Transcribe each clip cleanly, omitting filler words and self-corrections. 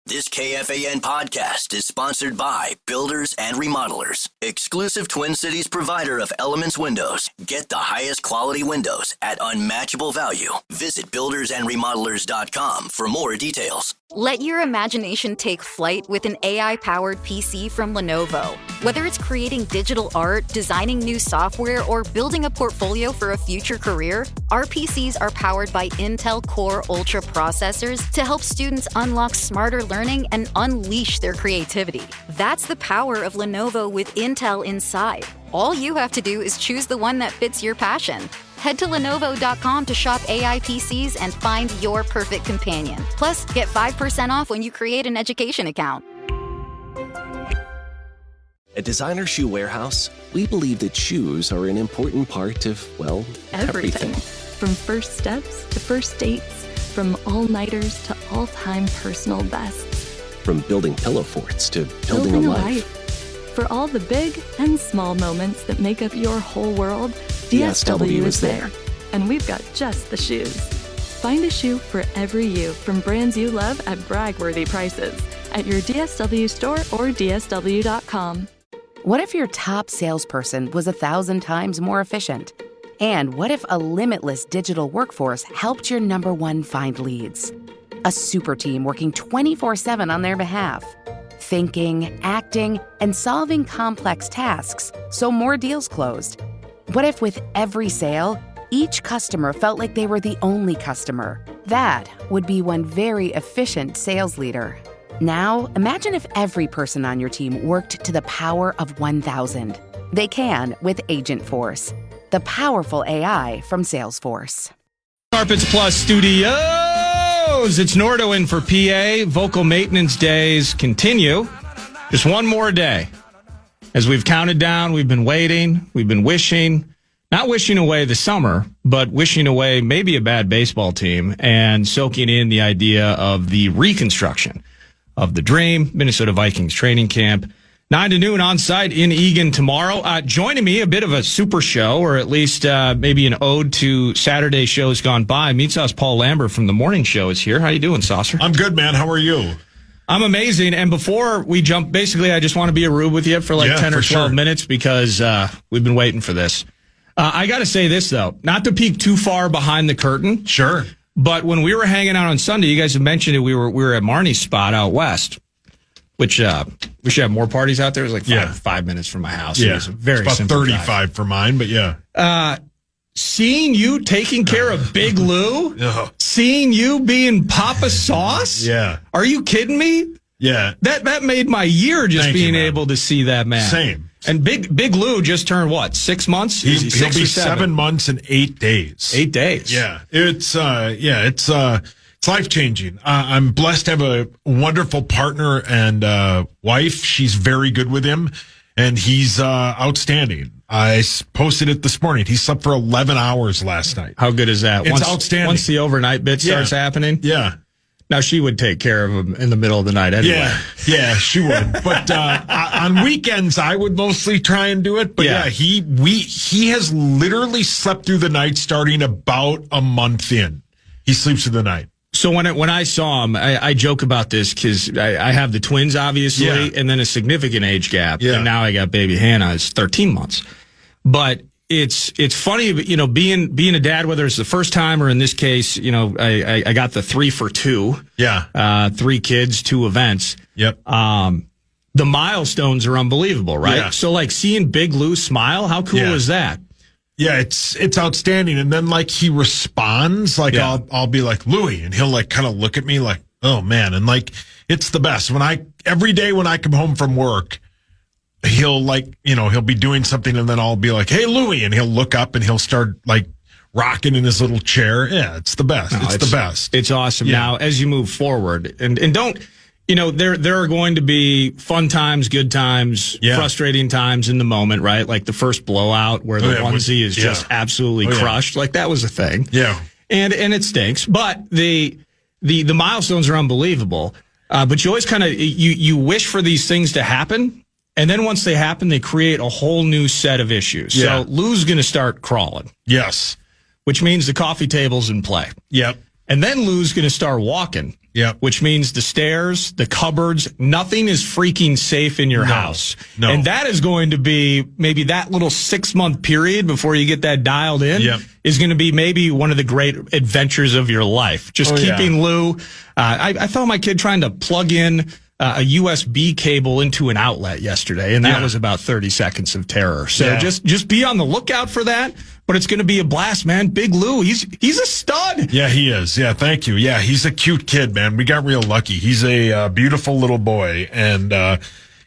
This KFAN podcast is sponsored by Builders and Remodelers, exclusive Twin Cities provider of Elements Windows. Get the highest quality windows at unmatchable value. Visit buildersandremodelers.com for more details. Let your imagination take flight with an AI-powered PC from Lenovo. Whether it's creating digital art, designing new software, or building a portfolio for a future career, our PCs are powered by Intel Core Ultra processors to help students unlock smarter learning and unleash their creativity. That's the power of Lenovo with Intel inside. All you have to do is choose the one that fits your passion. Head to Lenovo.com to shop AI PCs and find your perfect companion. Plus, get 5% off when you create an education account. At Designer Shoe Warehouse, we believe that shoes are an important part of, well, everything. From first steps to first dates, from all-nighters to all-time personal bests. From building pillow forts to building a life. For all the big and small moments that make up your whole world, DSW is there. And we've got just the shoes. Find a shoe for every you from brands you love at brag-worthy prices at your DSW store or DSW.com. What if your top salesperson was 1,000 times more efficient? And what if a limitless digital workforce helped your number one find leads? A super team working 24/7 on their behalf. Thinking, acting, and solving complex tasks so more deals closed. What if with every sale, each customer felt like they were the only customer? That would be one very efficient sales leader. Now, imagine if every person on your team worked to the power of 1,000. They can with Agent Force, the powerful AI from Salesforce. Carpets Plus Studios. It's Nordo in for PA. Vocal maintenance days continue. Just one more day. As we've counted down, we've been waiting, we've been wishing, not wishing away the summer, but wishing away maybe a bad baseball team and soaking in the idea of the reconstruction of the dream. Minnesota Vikings training camp, 9 to noon on site in Eagan tomorrow. Joining me, a bit of a super show, or at least maybe an ode to Saturday shows gone by. Meatsauce Paul Lambert from the morning show is here. How you doing, Saucer? I'm good, man. How are you? I'm amazing. And before we jump, basically, I just want to be a rube with you for 10 or 12 minutes because we've been waiting for this. I got to say this, though, not to peek too far behind the curtain. Sure. But when we were hanging out on Sunday, you guys have mentioned it. We were at Marnie's spot out west, which we should have more parties out there. It was like 5 minutes from my house. Yeah. It was very it's about simple 35 drive. for mine, but yeah. Seeing you taking care of Big Lou, seeing you being Papa Sauce. Yeah. Are you kidding me? Yeah. That made my year just being able to see that man. Same. And Big Lou just turned what, 6 months? He'll be 7 months and 8 days. 8 days. Yeah. It's life changing. I'm blessed to have a wonderful partner and wife. She's very good with him, and he's outstanding. I posted it this morning. He slept for 11 hours last night. How good is that? It's outstanding. Once the overnight bit starts happening? Yeah. Now, she would take care of him in the middle of the night anyway. Yeah, she would. But on weekends, I would mostly try and do it. But he has literally slept through the night starting about a month in. He sleeps through the night. So when I saw him, I joke about this because I have the twins, obviously, and then a significant age gap. Yeah. And now I got baby Hannah, is 13 months. But it's funny, being a dad, whether it's the first time or in this case, I got the 3 for 2. Yeah. 3 kids, 2 events. Yep. The milestones are unbelievable, right? Yeah. So like seeing Big Lou smile, how cool is that? Yeah, it's outstanding. And then like he responds, like I'll be like, Louie, and he'll like kind of look at me like, oh man. And like, it's the best. Every day when I come home from work, he'll like, he'll be doing something and then I'll be like, hey, Louie. And he'll look up and he'll start like rocking in his little chair. Yeah, it's the best. It's the best. It's awesome. Yeah. Now, as you move forward and don't, there are going to be fun times, good times, frustrating times in the moment, right? Like the first blowout where the onesie is just absolutely crushed. Like that was a thing. Yeah. And it stinks, but the milestones are unbelievable. But you always kind of, you wish for these things to happen. And then once they happen, they create a whole new set of issues. Yeah. So Lou's going to start crawling. Yes. Which means the coffee table's in play. Yep. And then Lou's going to start walking. Yep. Which means the stairs, the cupboards, nothing is freaking safe in your house. No. And that is going to be maybe that little 6-month period before you get that dialed in is going to be maybe one of the great adventures of your life. Just keeping Lou. I found my kid trying to plug in a USB cable into an outlet yesterday, and that was about 30 seconds of terror. So just be on the lookout for that. But it's going to be a blast, man. Big Lou, he's a stud. Yeah, he is. Yeah, thank you. Yeah, he's a cute kid, man. We got real lucky. He's a beautiful little boy, and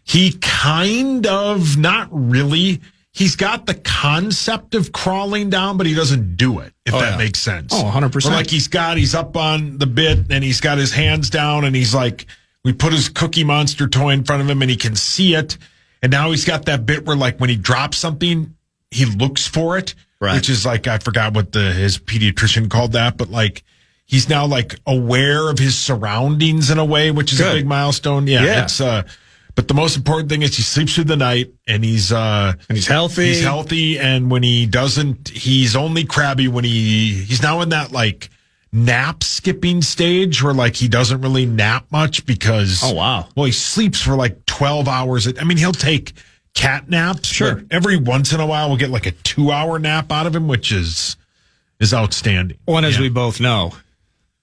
he kind of, not really, he's got the concept of crawling down, but he doesn't do it, if that makes sense. Oh, 100%. Or like he's up on the bit, and he's got his hands down, and he's like, we put his Cookie Monster toy in front of him, and he can see it. And now he's got that bit where, like, when he drops something, he looks for it. Right. Which is like, I forgot what his pediatrician called that, but like, he's now like aware of his surroundings in a way, which is a big milestone. Yeah. It's, but the most important thing is he sleeps through the night and he's healthy. He's healthy. And when he doesn't, he's only crabby when he's now in that like nap skipping stage where like he doesn't really nap much because, well, he sleeps for like 12 hours. He'll take cat naps. Sure. Every once in a while, we'll get like a 2-hour nap out of him, which is outstanding. Well, and as we both know,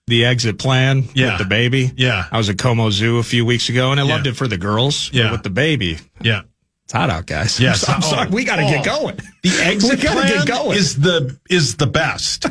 the exit plan with the baby. Yeah. I was at Como Zoo a few weeks ago, and I loved it for the girls. But with the baby. Yeah. It's hot out, guys. Yes. I'm sorry. We got to get going. The exit plan is the best.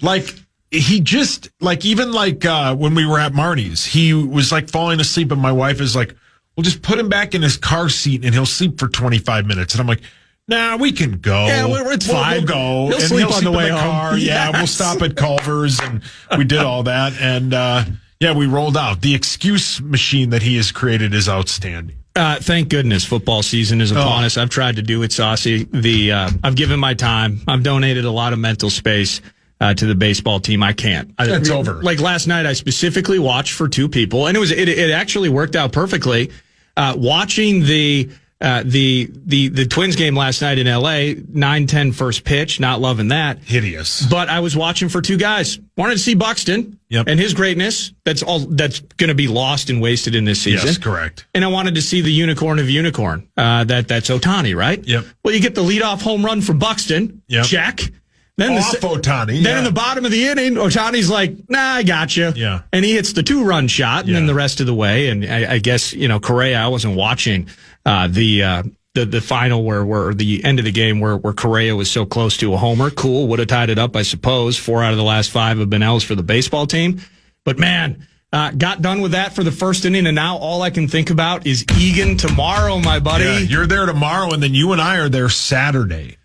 Like, he just, like, even like when we were at Marnie's, he was like falling asleep, and my wife is like, we'll just put him back in his car seat and he'll sleep for 25 minutes. And I'm like, nah, we can go. Yeah, it's fine. We'll go. He'll sleep on the way home. Car. Yes. Yeah, we'll stop at Culver's, and we did all that. And we rolled out. The excuse machine that he has created is outstanding. Thank goodness football season is upon us. I've tried to do it, Saucy. I've given my time. I've donated a lot of mental space to the baseball team. I can't. It's over. Like last night, I specifically watched for 2 people, and it actually worked out perfectly. Watching the Twins game last night in LA, 9-10 first pitch, not loving that. Hideous. But I was watching for 2 guys. Wanted to see Buxton and his greatness. That's going to be lost and wasted in this season. Yes, correct. And I wanted to see the unicorn of unicorn. That's Ohtani, right? Yep. Well, you get the leadoff home run from Buxton. Yep. Check. Then Ohtani. Then in the bottom of the inning, Ohtani's like, nah, I got you. Yeah. And he hits the 2-run shot, and then the rest of the way. And I guess, Correa, I wasn't watching the final or the end of the game where Correa was so close to a homer. Cool. Would have tied it up, I suppose. 4 out of the last 5 have been L's for the baseball team. But man, got done with that for the first inning, and now all I can think about is Egan tomorrow, my buddy. Yeah, you're there tomorrow, and then you and I are there Saturday.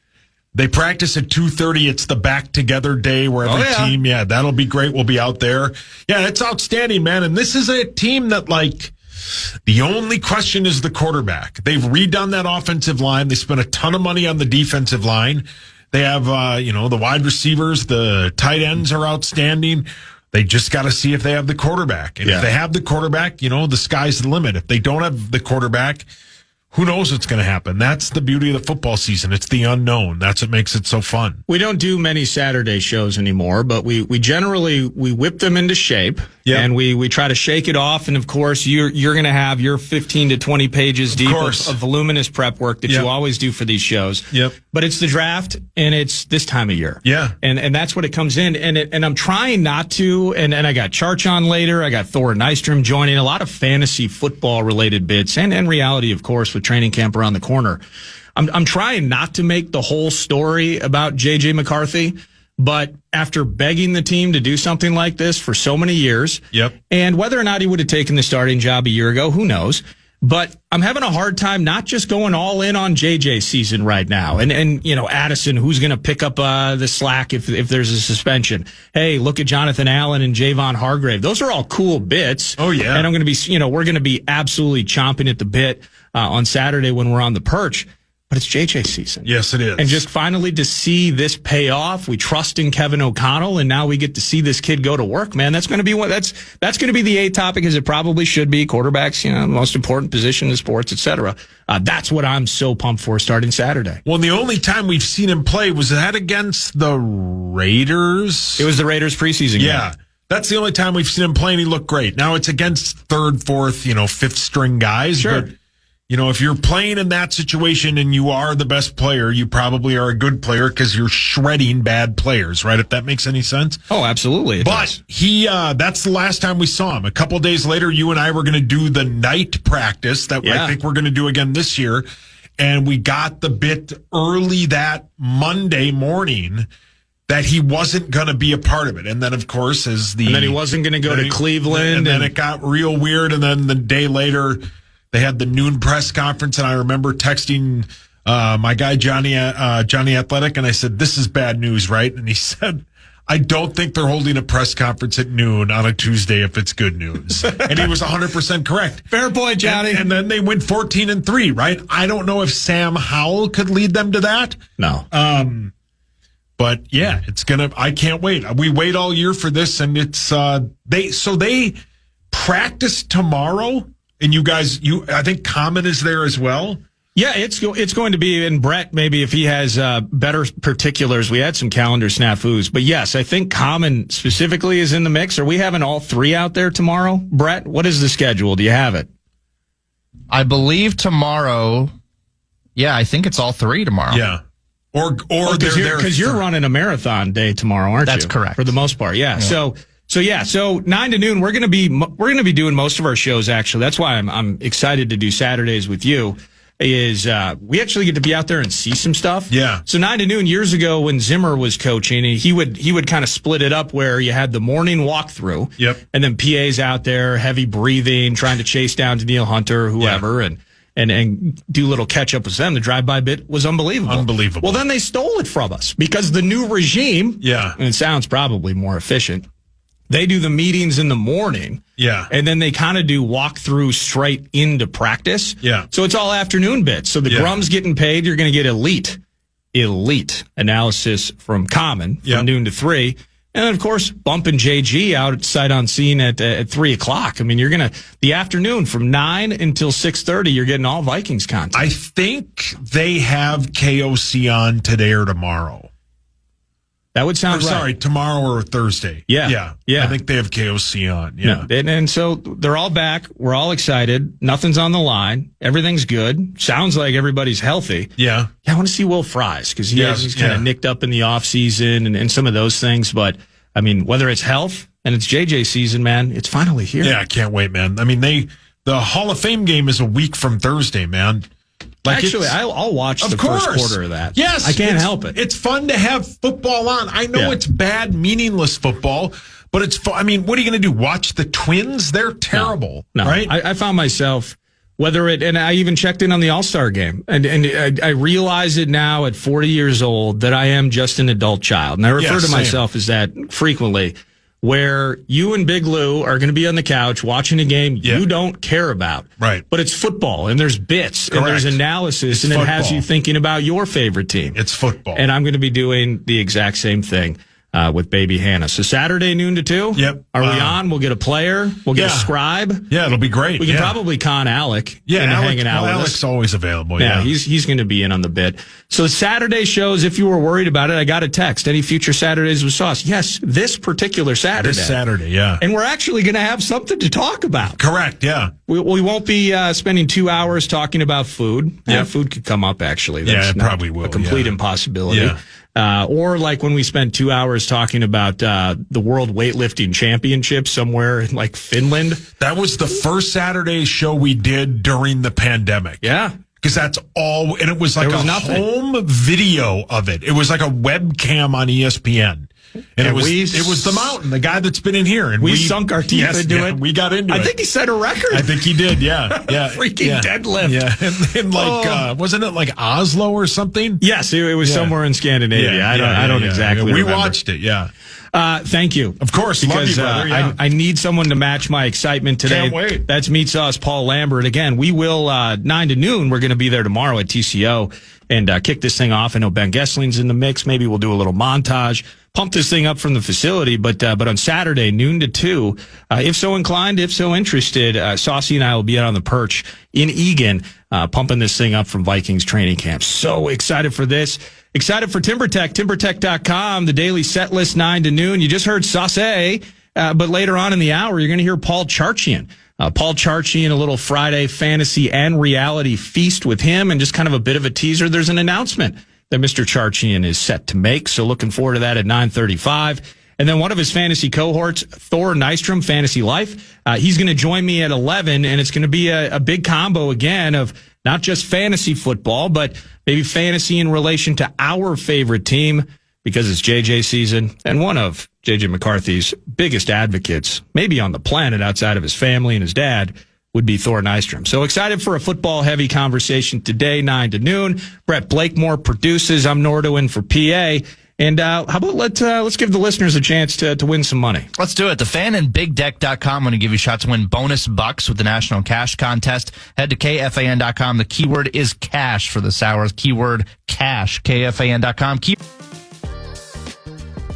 They practice at 2:30. It's the back together day where every team, that'll be great. We'll be out there. Yeah, it's outstanding, man. And this is a team that, like, the only question is the quarterback. They've redone that offensive line. They spent a ton of money on the defensive line. They have, the wide receivers, the tight ends are outstanding. They just got to see if they have the quarterback. And if they have the quarterback, the sky's the limit. If they don't have the quarterback, who knows what's going to happen? That's the beauty of the football season. It's the unknown. That's what makes it so fun. We don't do many Saturday shows anymore, but we generally whip them into shape, and we try to shake it off. And of course, you're going to have your 15 to 20 pages deep of voluminous prep work that you always do for these shows. Yep. But it's the draft, and it's this time of year. Yeah. And that's what it comes in. And I'm trying not to. And I got Charch on later. I got Thor Nystrom joining. A lot of fantasy football related bits and reality, of course, with training camp around the corner. I'm trying not to make the whole story about J.J. McCarthy, but after begging the team to do something like this for so many years, and whether or not he would have taken the starting job a year ago, who knows? But I'm having a hard time not just going all in on JJ's season right now. And Addison, who's going to pick up the slack if there's a suspension. Hey, look at Jonathan Allen and Javon Hargrave. Those are all cool bits. Oh, yeah. And I'm going to be, we're going to be absolutely chomping at the bit on Saturday when we're on the perch. But it's JJ season. Yes, it is. And just finally to see this pay off, we trust in Kevin O'Connell, and now we get to see this kid go to work, man. That's going to be that's going to be the A topic, as it probably should be. Quarterbacks, the most important position in sports, etc. That's what I'm so pumped for starting Saturday. Well, the only time we've seen him play was that against the Raiders. It was the Raiders preseason game. Yeah. That's the only time we've seen him play, and he looked great. Now it's against third, fourth, fifth string guys. Sure. But, if you're playing in that situation and you are the best player, you probably are a good player because you're shredding bad players, right? If that makes any sense. Oh, absolutely. But that's the last time we saw him. A couple days later, you and I were going to do the night practice that I think we're going to do again this year. And we got the bit early that Monday morning that he wasn't going to be a part of it. And then, of course, and then he wasn't going to go to Cleveland. And then it got real weird. And then the day later, they had the noon press conference, and I remember texting my guy, Johnny Athletic, and I said, "This is bad news, right?" And he said, "I don't think they're holding a press conference at noon on a Tuesday if it's good news." And he was 100% correct. Fair point, Johnny. And then they went 14-3, right? I don't know if Sam Howell could lead them to that. No. But yeah, I can't wait. We wait all year for this, and it's they practice tomorrow. And you guys, I think Common is there as well. Yeah, it's going to be, and Brett, maybe if he has better particulars, we had some calendar snafus. But yes, I think Common specifically is in the mix. Are we having all three out there tomorrow? Brett, what is the schedule? Do you have it? I believe tomorrow, I think it's all three tomorrow. Yeah. Or because you're running a marathon day tomorrow, aren't you? That's correct. For the most part, yeah. So 9 to noon, we're going to be doing most of our shows. Actually, that's why I'm excited to do Saturdays with you. Is we actually get to be out there and see some stuff. Yeah. So 9 to noon years ago when Zimmer was coaching, he would kind of split it up where you had the morning walkthrough. Yep. And then PA's out there, heavy breathing, trying to chase down Daniil Hunter, whoever, and do a little catch up with them. The drive-by bit was unbelievable. Unbelievable. Well, then they stole it from us because the new regime, and it sounds probably more efficient, they do the meetings in the morning. Yeah. And then they kind of do walkthrough straight into practice. Yeah. So it's all afternoon bits. So the Grum's getting paid. You're going to get elite analysis from Common from noon to 3. And then, of course, bumping JG out at sight on scene at 3 o'clock. I mean, you're going to, the afternoon from 9 until 6:30, you're getting all Vikings content. I think they have KOC on today or tomorrow. That would sound right. Sorry, tomorrow or Thursday. Yeah. I think they have KOC on. Yeah. No, and so they're all back. We're all excited. Nothing's on the line. Everything's good. Sounds like everybody's healthy. Yeah. I want to see Will Fries because he's kind of nicked up in the offseason and some of those things. But, I mean, whether it's health and it's JJ season, man, it's finally here. Yeah, I can't wait, man. I mean, the Hall of Fame game is a week from Thursday, man. Actually, I'll watch the first quarter of that. Yes. I can't help it. It's fun to have football on. I know it's bad, meaningless football, but it's fun. I mean, what are you going to do? Watch the Twins? They're terrible, no. Right? I found myself, and I even checked in on the All-Star game, and I realize it now at 40 years old that I am just an adult child. And I refer to myself as that frequently, where you and Big Lou are going to be on the couch watching a game you don't care about. Right. But it's football, and there's bits, and there's analysis, and it has you thinking about your favorite team. It's football. And I'm going to be doing the exact same thing with baby Hannah. So Saturday, noon to 2? Yep. Are we on? We'll get a player. We'll get a scribe. Yeah, it'll be great. We can probably con Alec. Hanging out with us. Alec's always available. Yeah, he's going to be in on the bit. So Saturday shows, if you were worried about it, I got a text. Any future Saturdays with Sauce? Yes, this particular Saturday. This Saturday, yeah. And we're actually going to have something to talk about. Correct, yeah. We won't be spending 2 hours talking about food. Yeah, food could come up, actually. That's it probably will. A complete impossibility. Yeah. Or like when we spent 2 hours talking about the World Weightlifting Championship somewhere in like Finland. That was the first Saturday show we did during the pandemic. Yeah. Because that's all, and it was like home video of it. It was like a webcam on ESPN. And it was the mountain, the guy that's been in here. And we sunk our teeth into it. We got into it. I think he set a record. I think he did, yeah. Freaking deadlift. Yeah. And like, wasn't it like Oslo or something? Yes, it was somewhere in Scandinavia. I don't exactly remember. We watched it, yeah. Thank you. Of course, because love you, brother. I need someone to match my excitement today. Can't wait. That's Meatsauce Paul Lambert. Again, we will 9 to noon. We're going to be there tomorrow at TCO and kick this thing off. I know Ben Gessling's in the mix. Maybe we'll do a little montage, pump this thing up from the facility. But on Saturday, noon to 2, if so inclined, if so interested, Saucy and I will be out on the perch in Eagan, pumping this thing up from Vikings training camp. So excited for this. Excited for TimberTech, timbertech.com, the daily set list 9 to noon. You just heard Sauce But later on in the hour, you're going to hear Paul Charchian. Paul Charchian, a little Friday fantasy and reality feast with him, and just kind of a bit of a teaser. There's an announcement that Mr. Charchian is set to make, so looking forward to that at 9:35. And then one of his fantasy cohorts, Thor Nystrom, Fantasy Life, he's going to join me at 11, and it's going to be a big combo again of not just fantasy football, but maybe fantasy in relation to our favorite team, because it's JJ season, and one of JJ McCarthy's biggest advocates, maybe on the planet outside of his family and his dad, would be Thor Nystrom. So excited for a football-heavy conversation today, 9 to noon. Brett Blakemore produces. I'm Nordo in for PA. And how about let's give the listeners a chance to win some money. Let's do it. The Fan and BigDeck.com going to give you a shot to win bonus bucks with the National Cash Contest. Head to KFAN.com. The keyword is cash for this hour. Keyword cash. KFAN.com.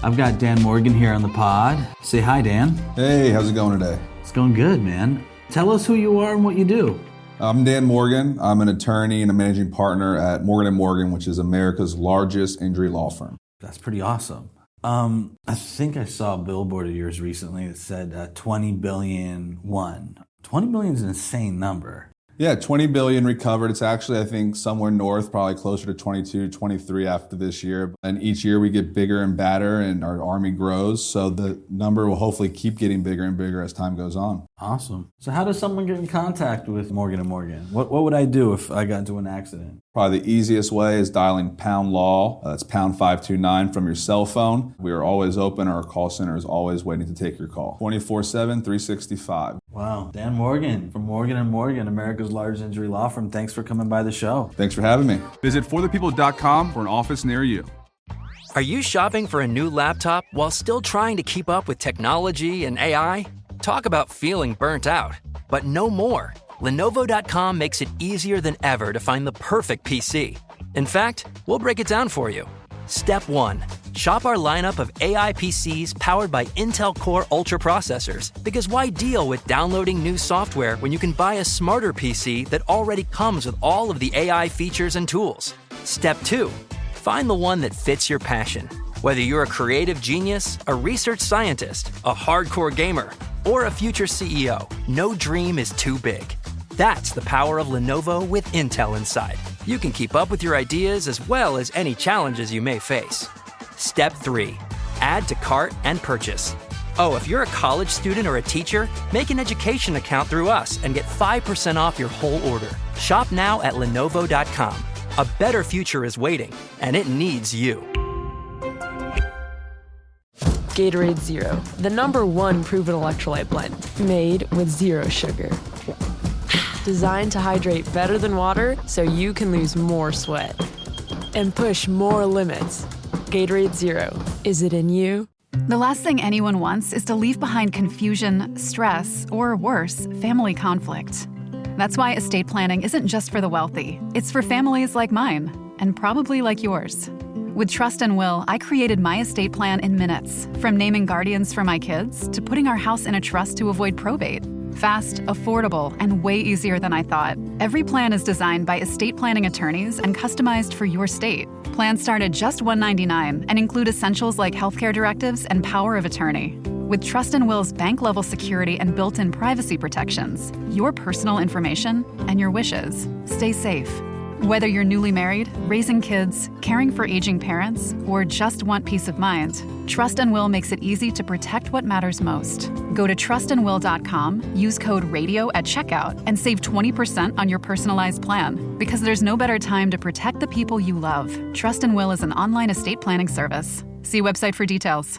I've got Dan Morgan here on the pod. Say hi, Dan. Hey, how's it going today? It's going good, man. Tell us who you are and what you do. I'm Dan Morgan. I'm an attorney and a managing partner at Morgan & Morgan, which is America's largest injury law firm. That's pretty awesome. I think I saw a billboard of yours recently that said 20 billion won. 20 billion is an insane number. Yeah, 20 billion recovered. It's actually, I think, somewhere north, probably closer to 22, 23 after this year. And each year we get bigger and badder and our army grows. So the number will hopefully keep getting bigger and bigger as time goes on. Awesome. So how does someone get in contact with Morgan & Morgan? What would I do if I got into an accident? Probably the easiest way is dialing pound law. That's pound 529 from your cell phone. We are always open. Our call center is always waiting to take your call. 24/7, 365. Wow. Dan Morgan from Morgan & Morgan, America's largest injury law firm. Thanks for coming by the show. Thanks for having me. Visit forthepeople.com for an office near you. Are you shopping for a new laptop while still trying to keep up with technology and AI? Talk about feeling burnt out, but no more. Lenovo.com makes it easier than ever to find the perfect PC. In fact, we'll break it down for you. Step 1. Shop our lineup of AI PCs powered by Intel Core Ultra processors, because why deal with downloading new software when you can buy a smarter PC that already comes with all of the AI features and tools? Step 2. Find the one that fits your passion. Whether you're a creative genius, a research scientist, a hardcore gamer, or a future CEO, no dream is too big. That's the power of Lenovo with Intel inside. You can keep up with your ideas as well as any challenges you may face. Step 3. Add to cart and purchase. Oh, if you're a college student or a teacher, make an education account through us and get 5% off your whole order. Shop now at Lenovo.com. A better future is waiting, and it needs you. Gatorade Zero, the #1 proven electrolyte blend, made with zero sugar. Designed to hydrate better than water so you can lose more sweat and push more limits. Gatorade Zero, is it in you? The last thing anyone wants is to leave behind confusion, stress, or worse, family conflict. That's why estate planning isn't just for the wealthy. It's for families like mine, and probably like yours. With Trust and Will, I created my estate plan in minutes, from naming guardians for my kids to putting our house in a trust to avoid probate. Fast, affordable, and way easier than I thought. Every plan is designed by estate planning attorneys and customized for your state. Plans start at just $199 and include essentials like healthcare directives and power of attorney. With Trust and Will's bank-level security and built-in privacy protections, your personal information and your wishes stay safe. Whether you're newly married, raising kids, caring for aging parents, or just want peace of mind, Trust and Will makes it easy to protect what matters most. Go to trustandwill.com, use code RADIO at checkout, and save 20% on your personalized plan. Because there's no better time to protect the people you love. Trust and Will is an online estate planning service. See website for details.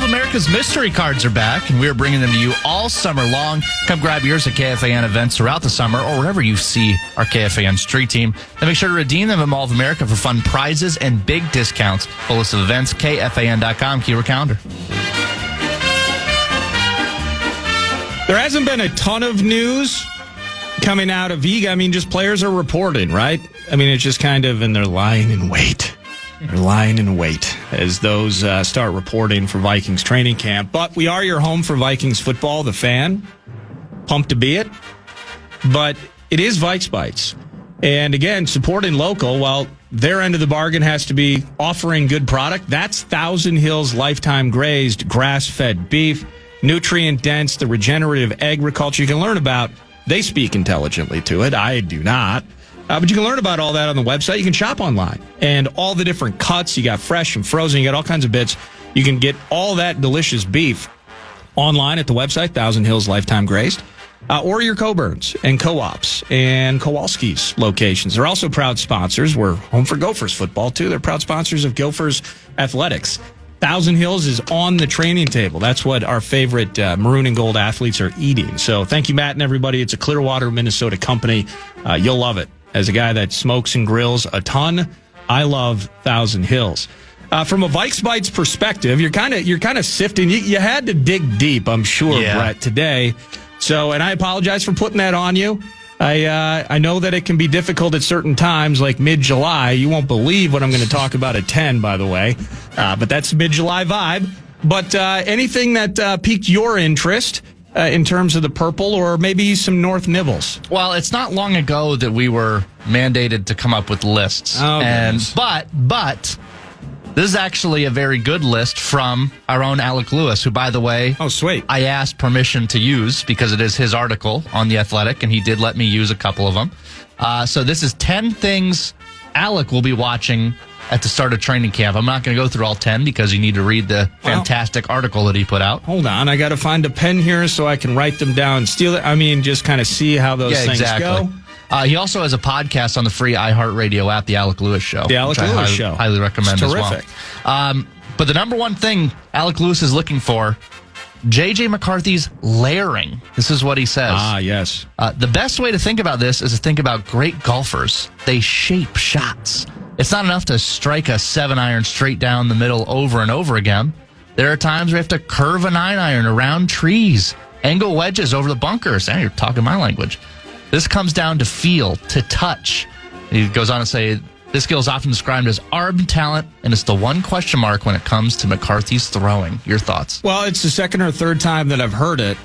America's mystery cards are back, and we are bringing them to you all summer long. Come grab yours at KFAN events throughout the summer or wherever you see our KFAN street team. And make sure to redeem them at Mall of America for fun prizes and big discounts. Full list of events, KFAN.com, keyword calendar. There hasn't been a ton of news coming out of Vega. I mean, just players are reporting, right? I mean, it's just kind of, and they're lying in wait. They're lying in wait as those start reporting for Vikings training camp. But we are your home for Vikings football, the Fan. pumped to be it. But it is Vikes Bites. And again, supporting local, while their end of the bargain has to be offering good product, that's Thousand Hills Lifetime Grazed grass-fed beef, nutrient-dense, the regenerative agriculture you can learn about. They speak intelligently to it. I do not. But you can learn about all that on the website. You can shop online. And all the different cuts, you got fresh and frozen, you got all kinds of bits. You can get all that delicious beef online at the website, Thousand Hills Lifetime Grazed. Or your Coburns and Co-ops and Kowalski's locations. They're also proud sponsors. We're home for Gophers football, too. They're proud sponsors of Gophers athletics. Thousand Hills is on the training table. That's what our favorite maroon and gold athletes are eating. So thank you, Matt, and everybody. It's a Clearwater, Minnesota company. You'll love it. As a guy that smokes and grills a ton, I love Thousand Hills. From a Vikes Bites perspective, you're kind of sifting. You had to dig deep, I'm sure, Brett, today. So, and I apologize for putting that on you. I know that it can be difficult at certain times, like mid-July. You won't believe what I'm going to talk about at 10, by the way. But that's mid-July vibe. But anything that piqued your interest in terms of the purple or maybe some North nibbles? Well, it's not long ago that we were mandated to come up with lists. Oh, but this is actually a very good list from our own Alec Lewis, who, by the way, sweet, I asked permission to use because it is his article on The Athletic, and he did let me use a couple of them. So this is 10 things Alec will be watching at the start of training camp. I'm not going to go through all 10 because you need to read the fantastic article that he put out. Hold on. I got to find a pen here so I can write them down and steal it. I mean, just kind of see how those things go. He also has a podcast on the free iHeartRadio app, The Alec Lewis Show. The Alec Lewis Show. Highly recommend as well. Terrific. But the number one thing Alec Lewis is looking for, J.J. McCarthy's layering. This is what he says. Yes. The best way to think about this is to think about great golfers. They shape shots. It's not enough to strike a 7-iron straight down the middle over and over again. There are times where you have to curve a 9-iron around trees, angle wedges over the bunkers. Now you're talking my language. This comes down to feel, to touch. He goes on to say, this skill is often described as arm talent, and it's the one question mark when it comes to McCarthy's throwing. Your thoughts? Well, it's the second or third time that I've heard it,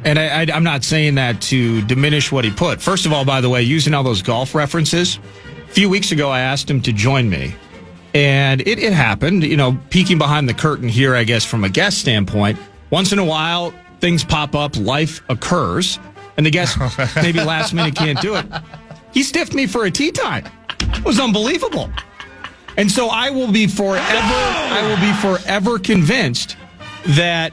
and I'm not saying that to diminish what he put. First of all, by the way, using all those golf references, a few weeks ago I asked him to join me, and it happened, peeking behind the curtain here, I guess, from a guest standpoint. Once in a while, things pop up, life occurs. And the guest maybe last minute can't do it. He stiffed me for a tee time. It was unbelievable. And so I will be forever convinced that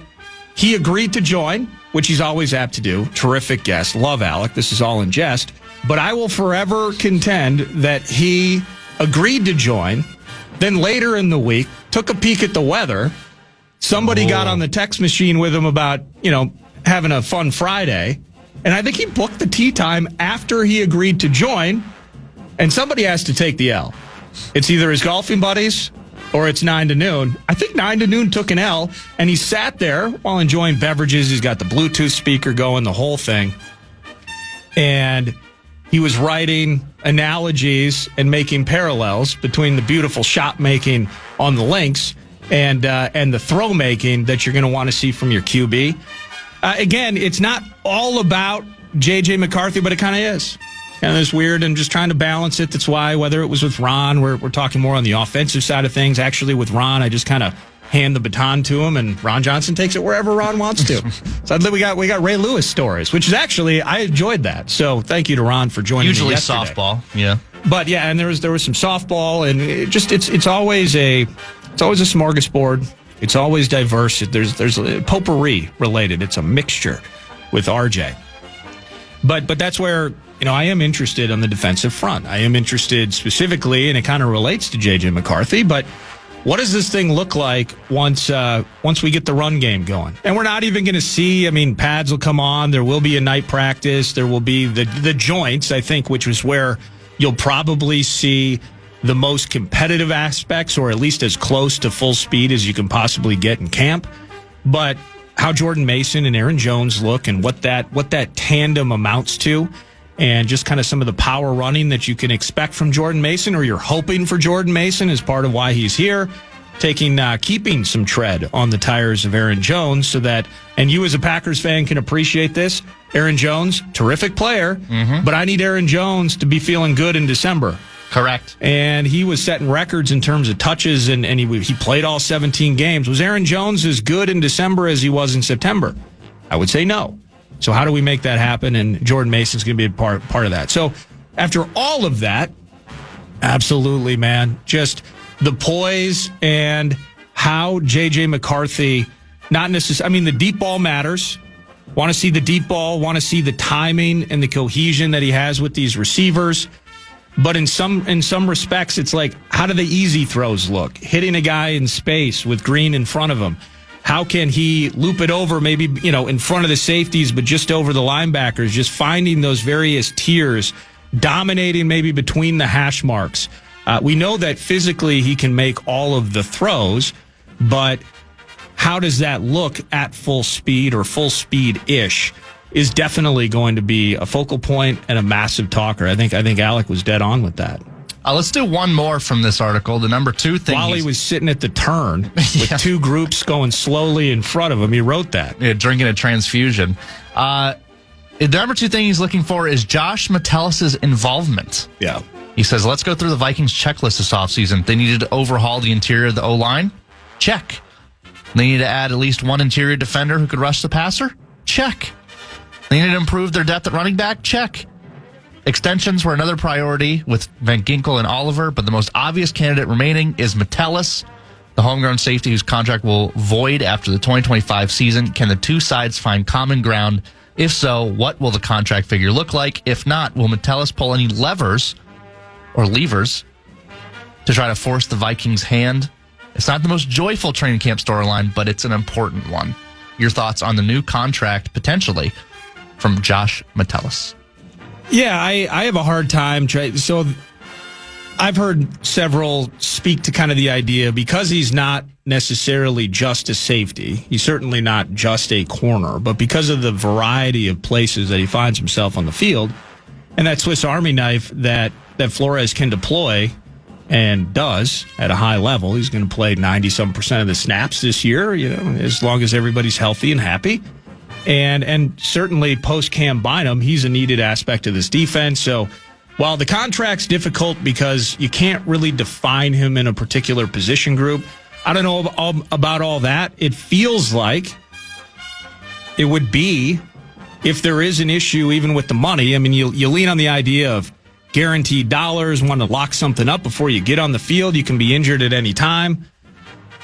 he agreed to join, which he's always apt to do. Terrific guest. Love Alec. This is all in jest. But I will forever contend that he agreed to join. Then later in the week, took a peek at the weather. Somebody got on the text machine with him about, having a fun Friday. And I think he booked the tee time after he agreed to join, and somebody has to take the L. It's either his golfing buddies or it's 9 to noon. I think 9 to noon took an L, and he sat there while enjoying beverages. He's got the Bluetooth speaker going, the whole thing. And he was writing analogies and making parallels between the beautiful shot making on the links and the throw making that you're going to want to see from your QB. Again, it's not all about J.J. McCarthy, but it kind of is. And it's weird, and just trying to balance it. That's why, whether it was with Ron, we're talking more on the offensive side of things. Actually, with Ron, I just kind of hand the baton to him, and Ron Johnson takes it wherever Ron wants to. So we got Ray Lewis stories, which is actually, I enjoyed that. So thank you to Ron for joining me yesterday. Usually softball, yeah. But yeah, and there was some softball, and it's always a smorgasbord. It's always diverse. There's potpourri related. It's a mixture with RJ. But that's where, I am interested on the defensive front. I am interested specifically, and it kind of relates to J.J. McCarthy, but what does this thing look like once we get the run game going? And we're not even going to see, pads will come on. There will be a night practice. There will be the joints, I think, which is where you'll probably see the most competitive aspects, or at least as close to full speed as you can possibly get in camp. But how Jordan Mason and Aaron Jones look, and what that tandem amounts to, and just kind of some of the power running that you can expect from Jordan Mason, or you're hoping for Jordan Mason, is part of why he's here. keeping some tread on the tires of Aaron Jones so that, and you as a Packers fan can appreciate this, Aaron Jones, terrific player, but I need Aaron Jones to be feeling good in December. Correct. And he was setting records in terms of touches, and he played all 17 games. Was Aaron Jones as good in December as he was in September? I would say no. So how do we make that happen? And Jordan Mason's going to be a part of that. So after all of that, absolutely, man, just the poise and how J.J. McCarthy, not necessarily, I mean, the deep ball matters. Want to see the deep ball, want to see the timing and the cohesion that he has with these receivers. But in some respects, it's like, how do the easy throws look? Hitting a guy in space with Green in front of him. How can he loop it over, maybe, in front of the safeties, but just over the linebackers, just finding those various tiers, dominating maybe between the hash marks. We know that physically he can make all of the throws, but how does that look at full speed or full speed-ish is definitely going to be a focal point and a massive talker. I think Alec was dead on with that. Let's do one more from this article. The number 2 thing. While he was sitting at the turn with two groups going slowly in front of him, he wrote that. Yeah, drinking a transfusion. The number 2 thing he's looking for is Josh Metellus' involvement. Yeah. He says, let's go through the Vikings checklist this offseason. They needed to overhaul the interior of the O-line? Check. They need to add at least one interior defender who could rush the passer? Check. They need to improve their depth at running back? Check. Extensions were another priority with Van Ginkel and Oliver, but the most obvious candidate remaining is Metellus, the homegrown safety whose contract will void after the 2025 season. Can the two sides find common ground? If so, what will the contract figure look like? If not, will Metellus pull any levers to try to force the Vikings' hand? It's not the most joyful training camp storyline, but it's an important one. Your thoughts on the new contract, potentially, from Josh Metellus? Yeah, I have a hard time. So I've heard several speak to kind of the idea, because he's not necessarily just a safety, he's certainly not just a corner, but because of the variety of places that he finds himself on the field and that Swiss Army knife that Flores can deploy and does at a high level, he's going to play 90-some% of the snaps this year, as long as everybody's healthy and happy. And certainly post-Cam Bynum, he's a needed aspect of this defense. So while the contract's difficult because you can't really define him in a particular position group, I don't know about all that. It feels like it would be, if there is an issue even with the money, I mean, you lean on the idea of guaranteed dollars, want to lock something up before you get on the field. You can be injured at any time.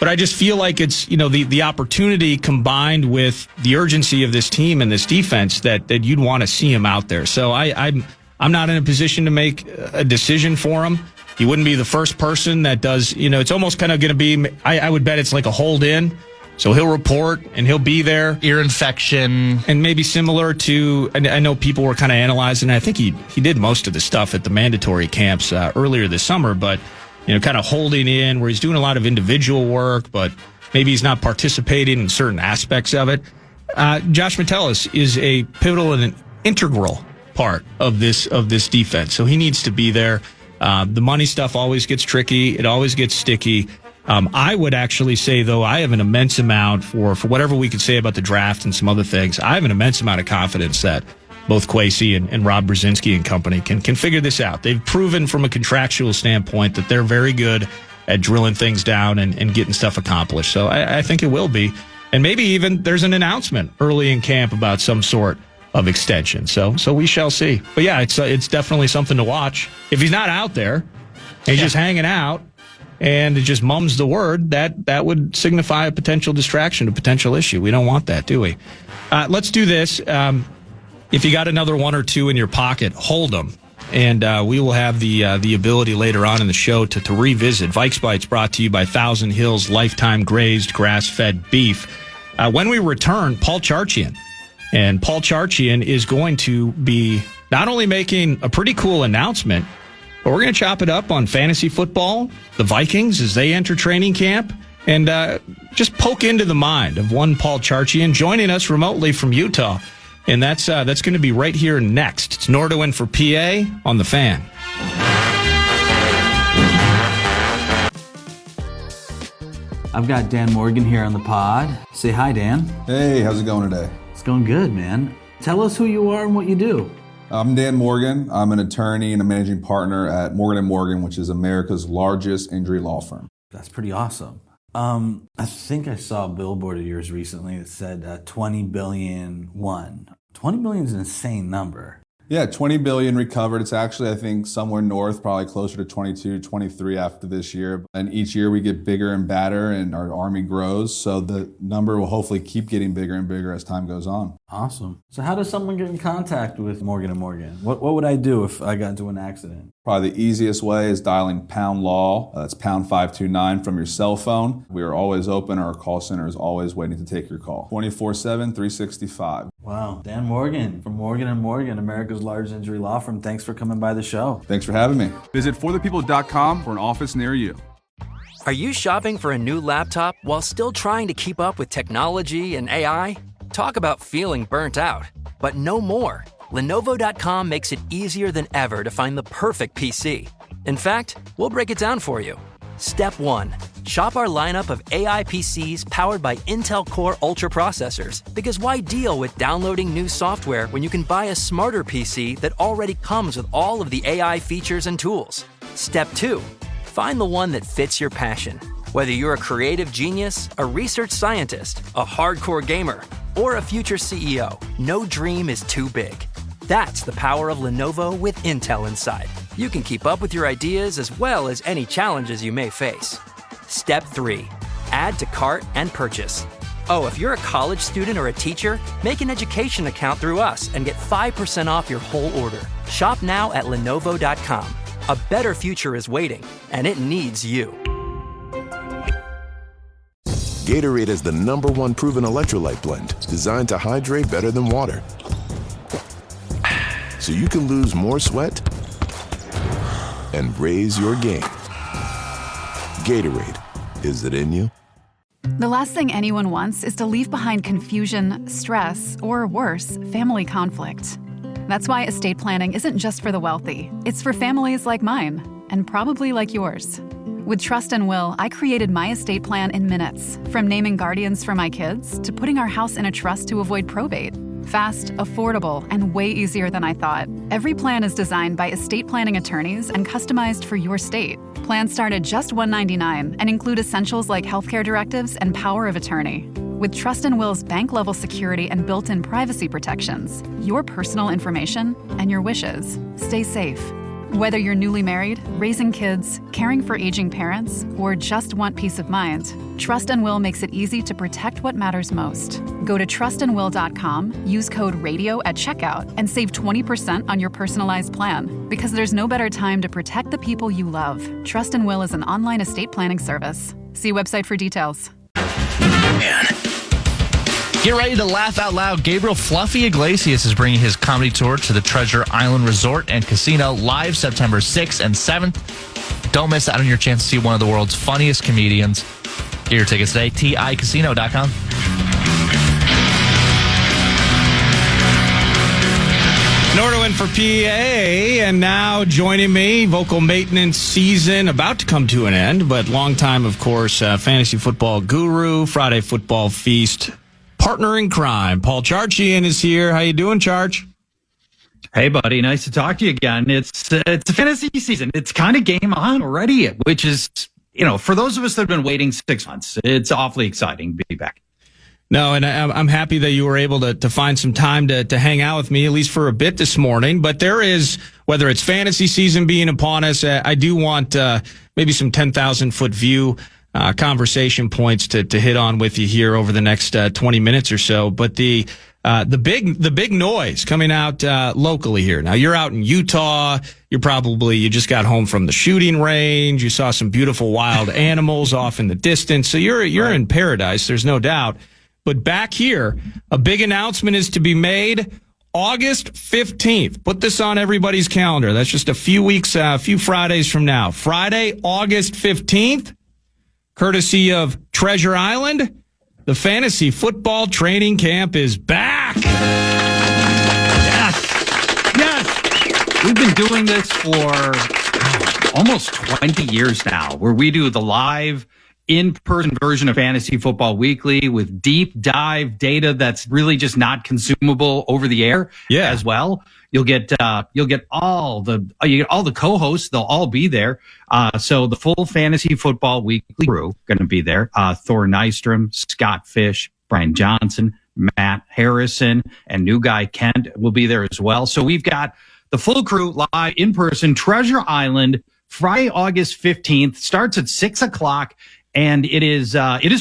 But I just feel like it's, the opportunity combined with the urgency of this team and this defense that you'd want to see him out there. So I'm not in a position to make a decision for him. He wouldn't be the first person that does, it's almost kind of going to be, I would bet it's like a hold in. So he'll report and he'll be there. Ear infection. And maybe similar to, I know people were kind of analyzing, I think he did most of the stuff at the mandatory camps earlier this summer, but kind of holding in where he's doing a lot of individual work, but maybe he's not participating in certain aspects of it. Josh Metellus is a pivotal and an integral part of this defense. So he needs to be there. The money stuff always gets tricky. It always gets sticky. I would actually say, though, I have an immense amount for whatever we could say about the draft and some other things. I have an immense amount of confidence that both Kwesi and Rob Brzezinski and company can figure this out. They've proven from a contractual standpoint that they're very good at drilling things down and getting stuff accomplished. So I think it will be. And maybe even there's an announcement early in camp about some sort of extension. So we shall see. But yeah, it's definitely something to watch. If he's not out there and he's just hanging out and it just mums the word, that would signify a potential distraction, a potential issue. We don't want that, do we? Let's do this. If you got another one or two in your pocket, hold them. And we will have the ability later on in the show to revisit. Vikes Bites brought to you by Thousand Hills Lifetime Grazed Grass-Fed Beef. When we return, Paul Charchian. And Paul Charchian is going to be not only making a pretty cool announcement, but we're going to chop it up on fantasy football, the Vikings as they enter training camp, and just poke into the mind of one Paul Charchian joining us remotely from Utah. And that's going to be right here next. It's Nordo in for PA on The Fan. I've got Dan Morgan here on the pod. Say hi, Dan. Hey, how's it going today? It's going good, man. Tell us who you are and what you do. I'm Dan Morgan. I'm an attorney and a managing partner at Morgan & Morgan, which is America's largest injury law firm. That's pretty awesome. I think I saw a billboard of yours recently that said 20 billion won. 20 billion is an insane number. Yeah, 20 billion recovered. It's actually, I think, somewhere north, probably closer to 22, 23 after this year. And each year we get bigger and badder and our army grows. So the number will hopefully keep getting bigger and bigger as time goes on. Awesome. So how does someone get in contact with Morgan & Morgan? What would I do if I got into an accident? Probably the easiest way is dialing pound law. That's pound 529 from your cell phone. We are always open. Our call center is always waiting to take your call. 24/7, 365. Wow. Dan Morgan from Morgan & Morgan, America's largest injury law firm. Thanks for coming by the show. Thanks for having me. Visit forthepeople.com for an office near you. Are you shopping for a new laptop while still trying to keep up with technology and AI? Talk about feeling burnt out, but no more. Lenovo.com makes it easier than ever to find the perfect PC. In fact, we'll break it down for you. Step 1. Shop our lineup of AI PCs powered by Intel Core Ultra processors. Because why deal with downloading new software when you can buy a smarter PC that already comes with all of the AI features and tools? Step 2. Find the one that fits your passion. Whether you're a creative genius, a research scientist, a hardcore gamer, or a future CEO, no dream is too big. That's the power of Lenovo with Intel inside. You can keep up with your ideas as well as any challenges you may face. Step 3. Add to cart and purchase. Oh, if you're a college student or a teacher, make an education account through us and get 5% off your whole order. Shop now at Lenovo.com. A better future is waiting, and it needs you. Gatorade is the #1 proven electrolyte blend designed to hydrate better than water. So you can lose more sweat and raise your game. Gatorade, is it in you? The last thing anyone wants is to leave behind confusion, stress, or worse, family conflict. That's why estate planning isn't just for the wealthy. It's for families like mine, and probably like yours. With Trust and Will, I created my estate plan in minutes, from naming guardians for my kids to putting our house in a trust to avoid probate. Fast, affordable, and way easier than I thought. Every plan is designed by estate planning attorneys and customized for your state. Plans start at just $199 and include essentials like healthcare directives and power of attorney. With Trust and Will's bank-level security and built-in privacy protections, your personal information and your wishes stay safe. Whether you're newly married, raising kids, caring for aging parents, or just want peace of mind, Trust and Will makes it easy to protect what matters most. Go to trustandwill.com, use code RADIO at checkout, and save 20% on your personalized plan. Because there's no better time to protect the people you love. Trust and Will is an online estate planning service. See website for details. Get ready to laugh out loud. Gabriel Fluffy Iglesias is bringing his comedy tour to the Treasure Island Resort and Casino live September 6th and 7th. Don't miss out on your chance to see one of the world's funniest comedians. Get your tickets today, TICasino.com. Nordo in for PA, and now joining me, vocal maintenance season about to come to an end, but long time, of course, fantasy football guru, Friday Football Feast partner in crime. Paul Charchian is here. How you doing, Charch? Hey, buddy. Nice to talk to you again. It's a fantasy season. It's kind of game on already, which is, for those of us that have been waiting 6 months, it's awfully exciting to be back. No, and I'm happy that you were able to find some time to hang out with me, at least for a bit this morning. But there is, whether it's fantasy season being upon us, I do want maybe some 10,000-foot view conversation points to hit on with you here over the next 20 minutes or so. But the big noise coming out locally here. Now, you're out in Utah. You just got home from the shooting range. You saw some beautiful wild animals off in the distance. So you're in paradise. There's no doubt. But back here, a big announcement is to be made August 15th. Put this on everybody's calendar. That's just a few Fridays from now. Friday, August 15th, courtesy of Treasure Island, the fantasy football training camp is back. Yes. We've been doing this for almost 20 years now, where we do the live in-person version of Fantasy Football Weekly with deep dive data that's really just not consumable over the air as well. You'll get all the co-hosts. They'll all be there. So the full Fantasy Football Weekly crew going to be there. Thor Nystrom, Scott Fish, Brian Johnson, Matt Harrison, and new guy Kent will be there as well. So we've got the full crew live in person, Treasure Island, Friday, August 15th. Starts at 6:00. And it is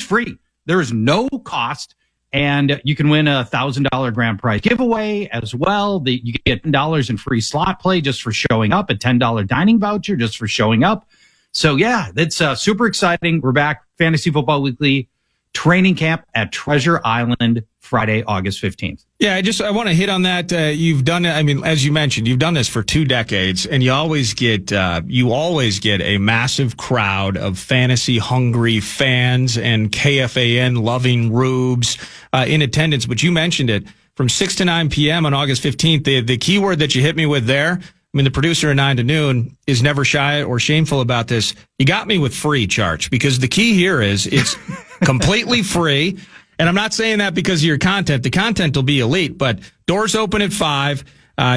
free. There is no cost, and you can win a $1,000 grand prize giveaway as well. You get $10 in free slot play just for showing up, a $10 dining voucher just for showing up. So yeah, that's super exciting. We're back, Fantasy Football Weekly training camp at Treasure Island, Friday, August 15th. Yeah, I want to hit on that. You've done it. I mean, as you mentioned, you've done this for 2 decades, and you always get a massive crowd of fantasy hungry fans and KFAN loving rubes in attendance. But you mentioned it from 6 to 9 p.m. on August 15th. The keyword that you hit me with there, I mean, the producer at 9 to noon is never shy or shameful about this. You got me with free, Charch, because the key here is it's completely free. And I'm not saying that because of your content. The content will be elite, but doors open at 5.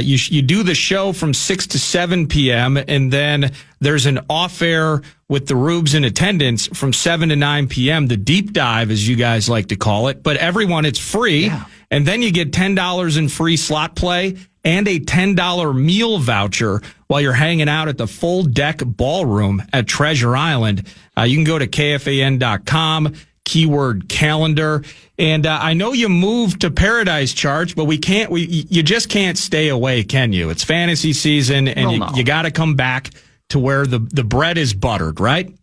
You do the show from 6 to 7 p.m. and then there's an off air with the rubes in attendance from 7 to 9 p.m. The deep dive, as you guys like to call it. But everyone, it's free. Yeah. And then you get $10 in free slot play and a $10 meal voucher while you're hanging out at the full deck ballroom at Treasure Island. You can go to KFAN.com. Keyword calendar. And I know you moved to Paradise, Charch, but you just can't stay away, can you? It's fantasy season, and you got to come back to where the bread is buttered, right?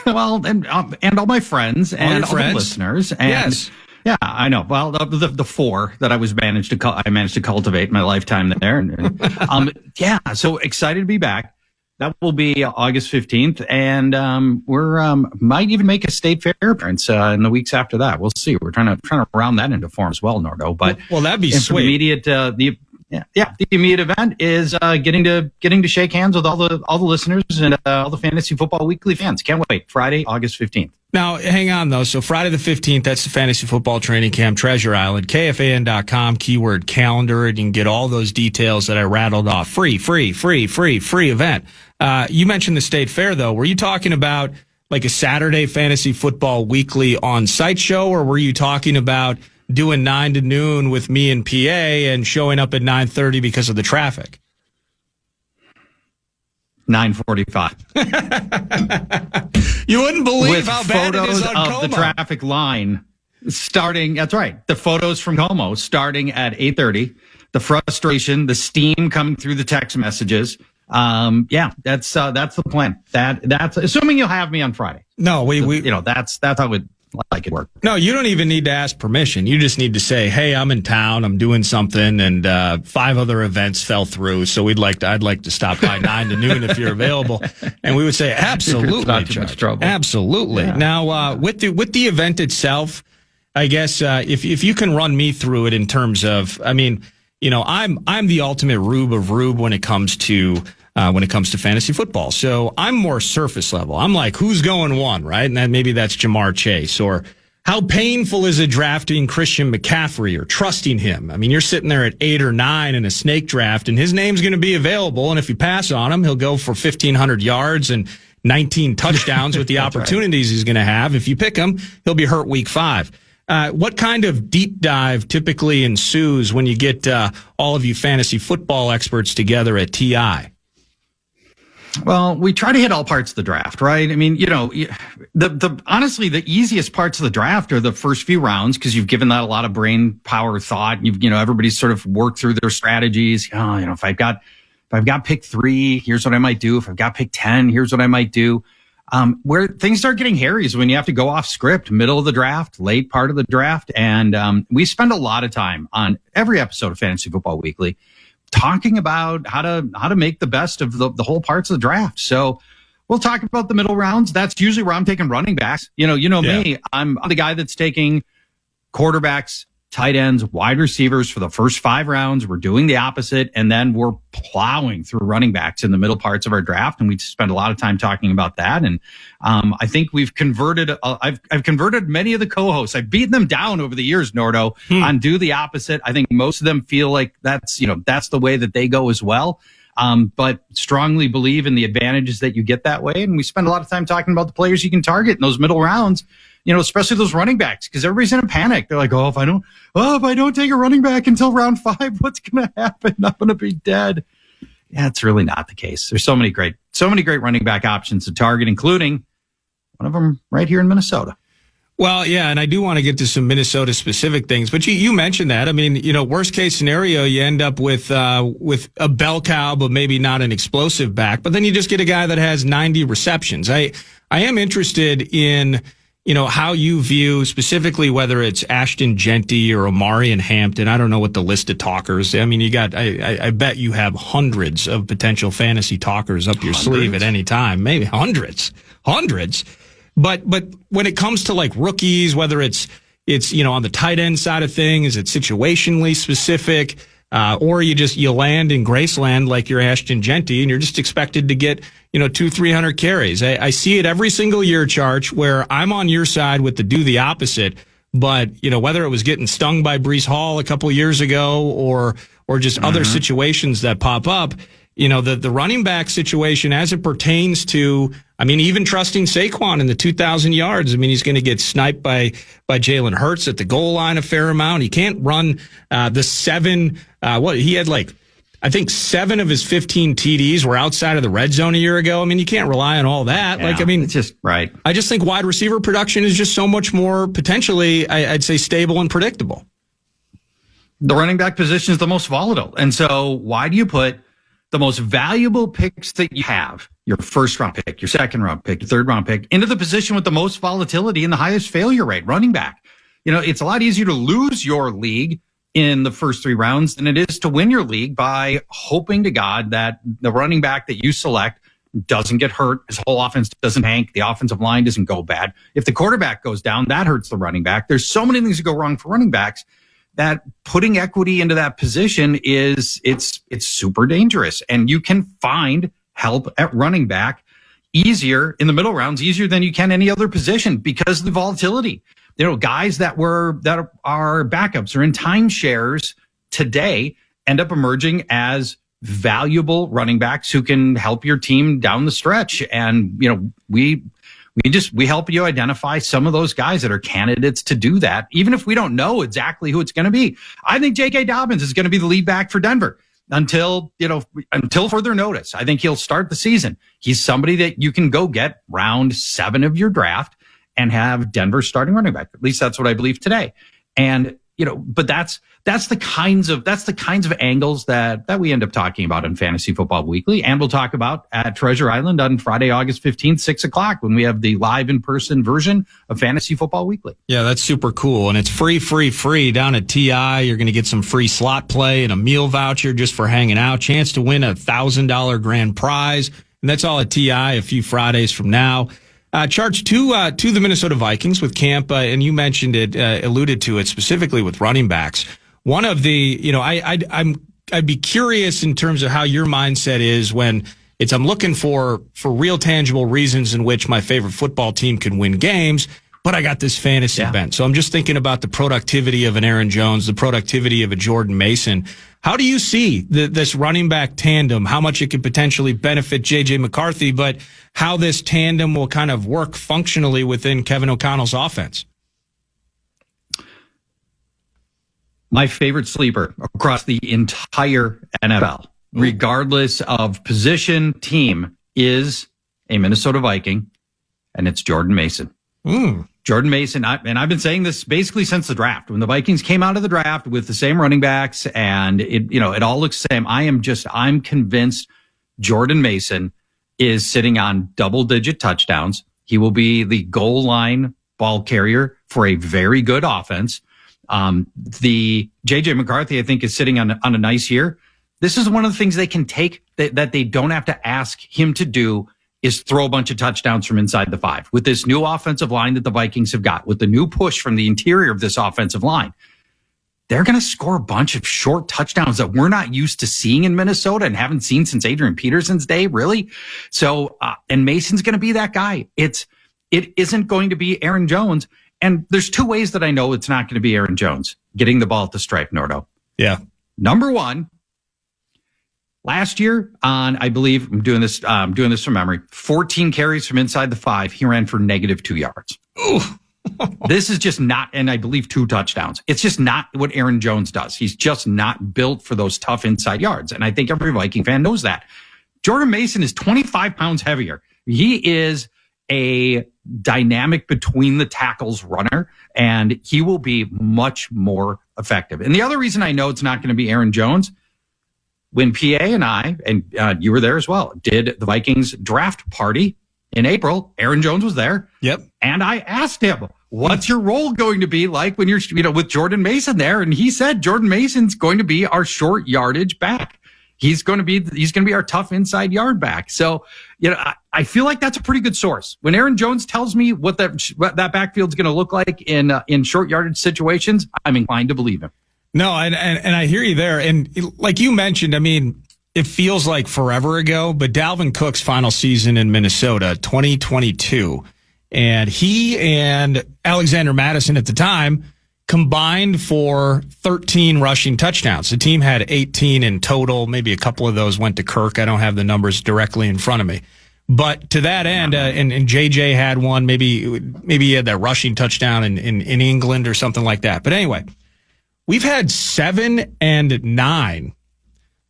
Well, and all my friends and all the listeners. And yes. Yeah, I know. Well, the 4 that I managed to cultivate in my lifetime there. And, yeah, so excited to be back. That will be August 15th, and we're might even make a state fair appearance in the weeks after that. We'll see. We're trying to round that into form as well, Nordo. But well, that'd be sweet. The immediate event is getting to shake hands with all the listeners and all the Fantasy Football Weekly fans. Can't wait. Friday, August 15th. Now, hang on, though. So Friday the 15th, that's the Fantasy Football Training Camp, Treasure Island, KFAN.com, keyword calendar, and you can get all those details that I rattled off. Free event. You mentioned the State Fair, though. Were you talking about like a Saturday Fantasy Football Weekly on-site show, or were you talking about doing 9 to noon with me and PA and showing up at 9:30 because of the traffic? 9:45. You wouldn't believe with how bad it is on photos Como. of the traffic line starting. That's right. The photos from Como starting at 8:30. The frustration, the steam coming through the text messages. Yeah, that's the plan. That's assuming you'll have me on Friday. No, that's how it like it work. No, you don't even need to ask permission. You just need to say, "Hey, I'm in town. I'm doing something, and 5 other events fell through. So I'd like to stop by 9 to noon if you're available." And we would say, "Absolutely, not too much trouble. Absolutely." Yeah. Now, with the event itself, I guess if you can run me through it in terms of, I mean, I'm the ultimate rube of rube when it comes to fantasy football. So I'm more surface level. I'm like, who's going 1, right? And then maybe that's Jamar Chase. Or how painful is it drafting Christian McCaffrey or trusting him? I mean, you're sitting there at 8 or 9 in a snake draft, and his name's going to be available. And if you pass on him, he'll go for 1,500 yards and 19 touchdowns with the opportunities he's going to have. If you pick him, he'll be hurt week 5. What kind of deep dive typically ensues when you get all of you fantasy football experts together at TI? Well, we try to hit all parts of the draft, right? I mean, honestly, the easiest parts of the draft are the first few rounds because you've given that a lot of brain power thought. Everybody's sort of worked through their strategies. If I've got pick 3, here's what I might do. If I've got pick 10, here's what I might do. Where things start getting hairy is when you have to go off script, middle of the draft, late part of the draft. And we spend a lot of time on every episode of Fantasy Football Weekly talking about how to make the best of the whole parts of the draft. So we'll talk about the middle rounds. That's usually where I'm taking running backs. Me, I'm the guy that's taking quarterbacks, tight ends, wide receivers for the first 5 rounds. We're doing the opposite, and then we're plowing through running backs in the middle parts of our draft, and we spend a lot of time talking about that. And I think we've converted. I've converted many of the co-hosts. I've beaten them down over the years, Nordo, on do the opposite. I think most of them feel like that's the way that they go as well. But strongly believe in the advantages that you get that way. And we spend a lot of time talking about the players you can target in those middle rounds, especially those running backs, because everybody's in a panic. They're like, if I don't take a running back until round 5, what's going to happen? I'm going to be dead. Yeah, it's really not the case. There's so many great running back options to target, including one of them right here in Minnesota. Well, yeah, and I do want to get to some Minnesota specific things, but you mentioned that. I mean, worst case scenario, you end up with a bell cow, but maybe not an explosive back. But then you just get a guy that has 90 receptions. I am interested in, how you view specifically whether it's Ashton Genty or Omarion Hampton. I don't know what the list of talkers. I mean, I bet you have hundreds of potential fantasy talkers up your sleeve at any time. Maybe hundreds. But when it comes to like rookies, whether it's on the tight end side of things, it's situationally specific, or you land in Graceland like you're Ashton Genty and you're just expected to get 200-300 carries. I see it every single year, Charch, where I'm on your side with the do the opposite. But whether it was getting stung by Breece Hall a couple years ago or just other situations that pop up. The running back situation as it pertains to, even trusting Saquon in the 2,000 yards. He's going to get sniped by Jalen Hurts at the goal line a fair amount. He can't run the 7. He had 7 of his 15 TDs were outside of the red zone a year ago. You can't rely on all that. Yeah, it's just right. I just think wide receiver production is just so much more potentially, I'd say, stable and predictable. The running back position is the most volatile. And so why do you put the most valuable picks that you have, your first round pick, your second round pick, your third round pick, into the position with the most volatility and the highest failure rate, running back? It's a lot easier to lose your league in the first 3 rounds than it is to win your league by hoping to God that the running back that you select doesn't get hurt, his whole offense doesn't tank, the offensive line doesn't go bad. If the quarterback goes down, that hurts the running back. There's so many things that go wrong for running backs that putting equity into that position it's super dangerous. And you can find help at running back easier in the middle rounds, easier than you can any other position because of the volatility. Guys that are backups or in timeshares today end up emerging as valuable running backs who can help your team down the stretch. And, we help you identify some of those guys that are candidates to do that, even if we don't know exactly who it's going to be. I think J.K. Dobbins is going to be the lead back for Denver until further notice. I think he'll start the season. He's somebody that you can go get round 7 of your draft and have Denver starting running back. At least that's what I believe today. And, but that's the kinds of angles that we end up talking about in Fantasy Football Weekly. And we'll talk about at Treasure Island on Friday, August 15th, 6:00 when we have the live in-person version of Fantasy Football Weekly. Yeah, that's super cool. And it's free down at TI. You're going to get some free slot play and a meal voucher just for hanging out. Chance to win a $1,000 grand prize. And that's all at TI a few Fridays from now. Charch, to the Minnesota Vikings with camp, and you mentioned it, alluded to it specifically with running backs. One of the, I'd be curious in terms of how your mindset is when I'm looking for real tangible reasons in which my favorite football team can win games, but I got this fantasy bent. So I'm just thinking about the productivity of an Aaron Jones, the productivity of a Jordan Mason. How do you see this running back tandem, how much it could potentially benefit J.J. McCarthy, but how this tandem will kind of work functionally within Kevin O'Connell's offense? My favorite sleeper across the entire NFL, regardless of position, team, is a Minnesota Viking, and it's Jordan Mason. Jordan Mason, and I've been saying this basically since the draft. When the Vikings came out of the draft with the same running backs and it all looks the same, I'm convinced Jordan Mason is sitting on double-digit touchdowns. He will be the goal line ball carrier for a very good offense. The J.J. McCarthy, I think, is sitting on a nice year. This is one of the things they can take that they don't have to ask him to do is throw a bunch of touchdowns from inside the 5. With this new offensive line that the Vikings have got, with the new push from the interior of this offensive line, they're going to score a bunch of short touchdowns that we're not used to seeing in Minnesota and haven't seen since Adrian Peterson's day, really. So, and Mason's going to be that guy. It isn't going to be Aaron Jones. And there's two ways that I know it's not going to be Aaron Jones getting the ball at the stripe, Nordo. Yeah. Number one, last year on, I believe, I'm doing this from memory, 14 carries from inside the 5, he ran for -2 yards. Ooh. This is just not, and I believe 2 touchdowns. It's just not what Aaron Jones does. He's just not built for those tough inside yards. And I think every Viking fan knows that. Jordan Mason is 25 pounds heavier. He is a dynamic between the tackles runner, and he will be much more effective. And the other reason I know it's not going to be Aaron Jones, when PA and I, and you were there as well, did the Vikings draft party in April, Aaron Jones was there. Yep. And I asked him, what's your role going to be like when you're, with Jordan Mason there? And he said, Jordan Mason's going to be our short yardage back. He's going to be our tough inside yard back. So, I feel like that's a pretty good source. When Aaron Jones tells me what that backfield's going to look like in short yardage situations, I'm inclined to believe him. No, and I hear you there. And like you mentioned, I mean, it feels like forever ago, but Dalvin Cook's final season in Minnesota, 2022, and he and Alexander Mattison at the time combined for 13 rushing touchdowns. The team had 18 in total. Maybe a couple of those went to Kirk. I don't have the numbers directly in front of me. But to that end, and JJ had one, maybe he had that rushing touchdown in England or something like that. But anyway, we've had 7 and 9.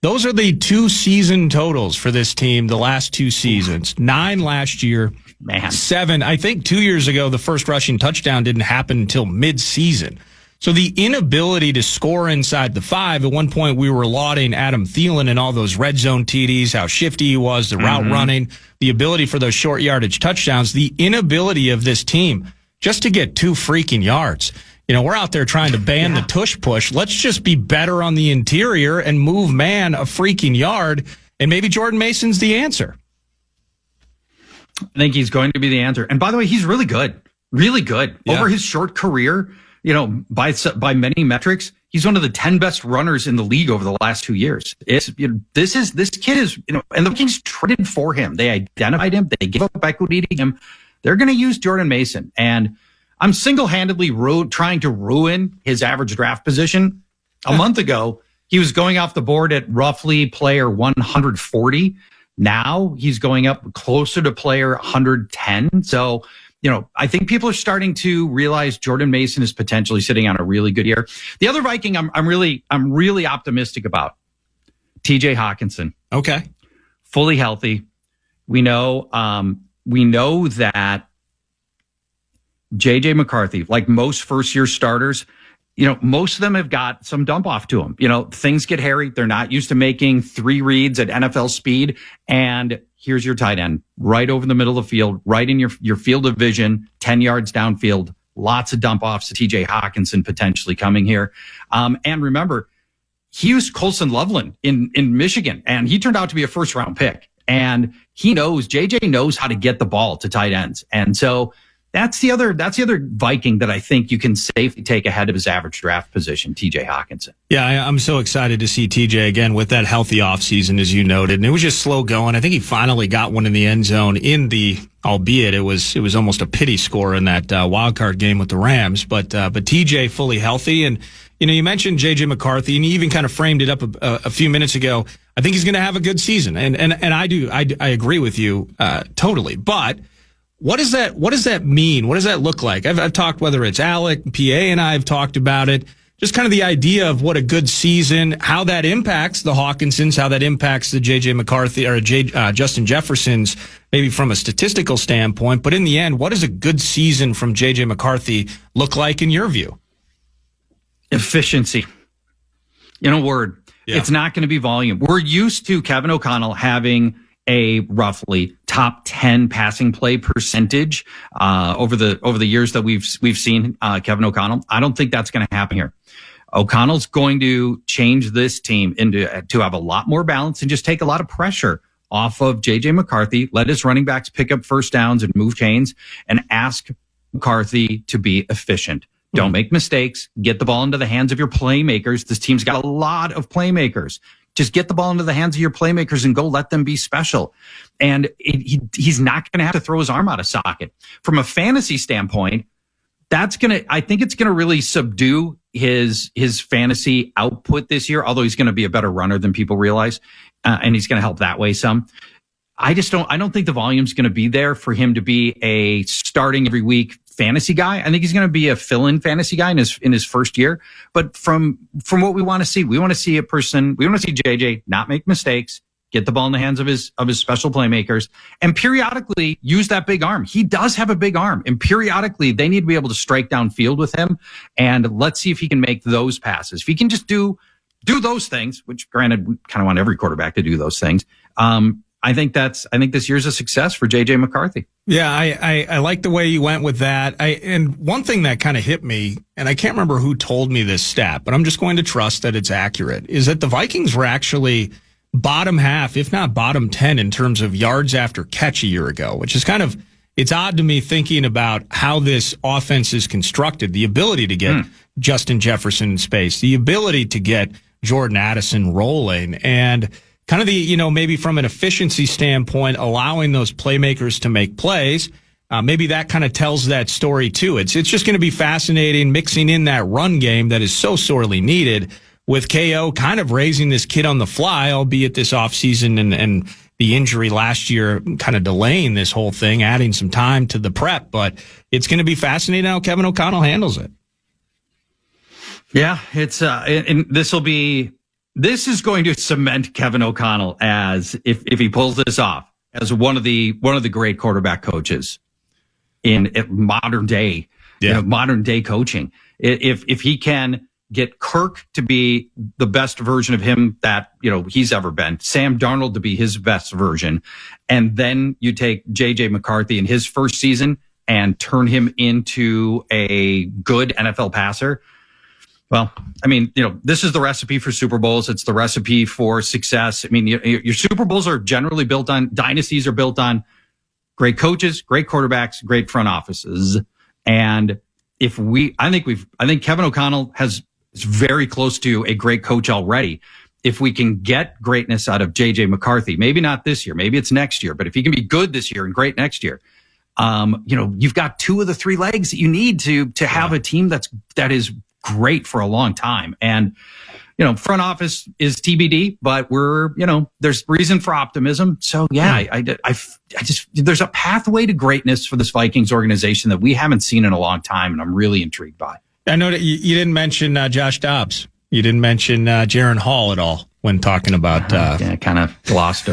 Those are the 2 season totals for this team, the last 2 seasons. 9 last year, 7. I think 2 years ago, the first rushing touchdown didn't happen until mid-season. So the inability to score inside the 5, at one point we were lauding Adam Thielen and all those red zone TDs, how shifty he was, the route running, the ability for those short yardage touchdowns, the inability of this team just to get 2 freaking yards. We're out there trying to ban the tush push. Let's just be better on the interior and move man a freaking yard. And maybe Jordan Mason's the answer. I think he's going to be the answer. And by the way, he's really good. Really good. Yeah. Over his short career, by many metrics, he's one of the 10 best runners in the league over the last 2 years. This kid is, and the Vikings traded for him. They identified him. They gave up equity to him. They're going to use Jordan Mason. And I'm single-handedly trying to ruin his average draft position. A month ago, he was going off the board at roughly player 140. Now he's going up closer to player 110. So, I think people are starting to realize Jordan Mason is potentially sitting on a really good year. The other Viking I'm really optimistic about, TJ Hawkinson. Okay. Fully healthy. We know that JJ McCarthy, like most first-year starters, most of them have got some dump off to them. Things get hairy. They're not used to making 3 reads at NFL speed. And here's your tight end right over the middle of the field, right in your field of vision, 10 yards downfield. Lots of dump offs to TJ Hawkinson potentially coming here. And remember, he was Colson Loveland in Michigan, and he turned out to be a first-round pick. And JJ knows how to get the ball to tight ends. And so that's the other Viking that I think you can safely take ahead of his average draft position, TJ Hawkinson. Yeah, I'm so excited to see TJ again with that healthy offseason, as you noted. And it was just slow going. I think he finally got one in the end zone albeit it was almost a pity score in that wild card game with the Rams. But TJ fully healthy. And, you mentioned JJ McCarthy, and you even kind of framed it up a few minutes ago. I think he's going to have a good season. And I agree with you totally. But what does that mean? What does that look like? I've talked, whether it's Alec, PA, and I have talked about it. Just kind of the idea of what a good season, how that impacts the Hawkinsons, how that impacts the JJ McCarthy or Justin Jeffersons, maybe from a statistical standpoint. But in the end, what does a good season from JJ McCarthy look like in your view? Efficiency. In a word, It's not going to be volume. We're used to Kevin O'Connell having a roughly top 10 passing play percentage over the years that we've seen Kevin O'Connell. I don't think that's going to happen here. O'Connell's going to change this team to have a lot more balance and just take a lot of pressure off of JJ McCarthy, let his running backs pick up first downs and move chains, and ask McCarthy to be efficient. Don't make mistakes. Get the ball into the hands of your playmakers. This team's got a lot of playmakers. Just get the ball into the hands of your playmakers and go let them be special. And he's not going to have to throw his arm out of socket. From a fantasy standpoint, I think it's going to really subdue his fantasy output this year, although he's going to be a better runner than people realize. And he's going to help that way some. I don't think the volume's going to be there for him to be a starting every week fantasy guy. I think he's going to be a fill-in fantasy guy in his first year. But from what we want to see, we want to see JJ not make mistakes, get the ball in the hands of his special playmakers, and periodically use that big arm. He does have a big arm, and periodically they need to be able to strike downfield with him. And let's see if he can make those passes. If he can just do those things, which granted we kind of want every quarterback to do those things. I think this year's a success for JJ McCarthy. Yeah, I like the way you went with that. And one thing that kind of hit me, and I can't remember who told me this stat, but I'm just going to trust that it's accurate, is that the Vikings were actually bottom half, if not bottom 10 in terms of yards after catch a year ago, which is it's odd to me thinking about how this offense is constructed, the ability to get Justin Jefferson in space, the ability to get Jordan Addison rolling, and kind of maybe from an efficiency standpoint, allowing those playmakers to make plays. Maybe that kind of tells that story too. It's just going to be fascinating mixing in that run game that is so sorely needed with KO kind of raising this kid on the fly, albeit this offseason and the injury last year kind of delaying this whole thing, adding some time to the prep. But it's going to be fascinating how Kevin O'Connell handles it. Yeah, it's and this is going to cement Kevin O'Connell as, if he pulls this off, as one of the great quarterback coaches in modern day coaching. If he can get Kirk to be the best version of him that he's ever been, Sam Darnold to be his best version, and then you take JJ McCarthy in his first season and turn him into a good NFL passer. Well, I mean, this is the recipe for Super Bowls. It's the recipe for success. I mean, your Super Bowls are generally built on, dynasties are built on great coaches, great quarterbacks, great front offices. And I think Kevin O'Connell is very close to a great coach already. If we can get greatness out of JJ McCarthy, maybe not this year, maybe it's next year, but if he can be good this year and great next year, you've got 2 of the 3 legs that you need to have a team that is great for a long time. And, front office is TBD, but there's reason for optimism. So yeah, I just, there's a pathway to greatness for this Vikings organization that we haven't seen in a long time. And I'm really intrigued by. I know that you didn't mention Josh Dobbs. You didn't mention Jaron Hall at all when talking about, kind of glossed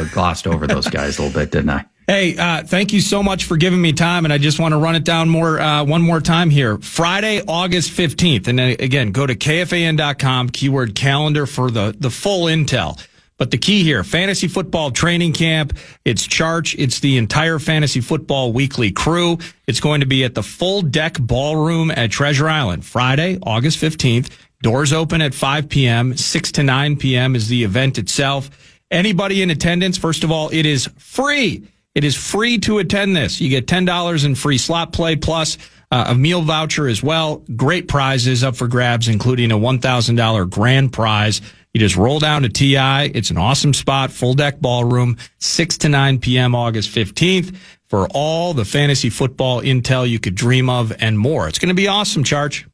over those guys a little bit, didn't I? Hey, thank you so much for giving me time, and I just want to run it down one more time here. Friday, August 15th, and again, go to KFAN.com, keyword calendar for the full intel. But the key here, fantasy football training camp, it's Charch, it's the entire fantasy football weekly crew. It's going to be at the Full Deck Ballroom at Treasure Island, Friday, August 15th. Doors open at 5 p.m., 6 to 9 p.m. is the event itself. Anybody in attendance, first of all, it is free. It is free to attend this. You get $10 in free slot play plus a meal voucher as well. Great prizes up for grabs, including a $1,000 grand prize. You just roll down to TI. It's an awesome spot. Full Deck Ballroom, 6 to 9 p.m. August 15th for all the fantasy football intel you could dream of and more. It's going to be awesome, Charch.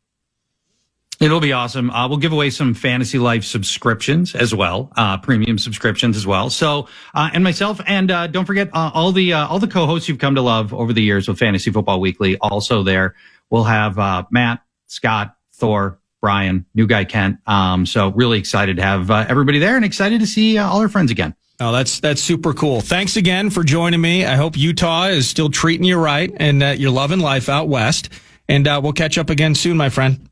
It'll be awesome. We'll give away some Fantasy Life subscriptions as well, premium subscriptions as well. So, and myself, and don't forget all the co-hosts you've come to love over the years with Fantasy Football Weekly. Also there, we'll have Matt, Scott, Thor, Brian, new guy Kent. So really excited to have everybody there, and excited to see all our friends again. Oh, that's super cool. Thanks again for joining me. I hope Utah is still treating you right, and that you're loving life out west. And we'll catch up again soon, my friend.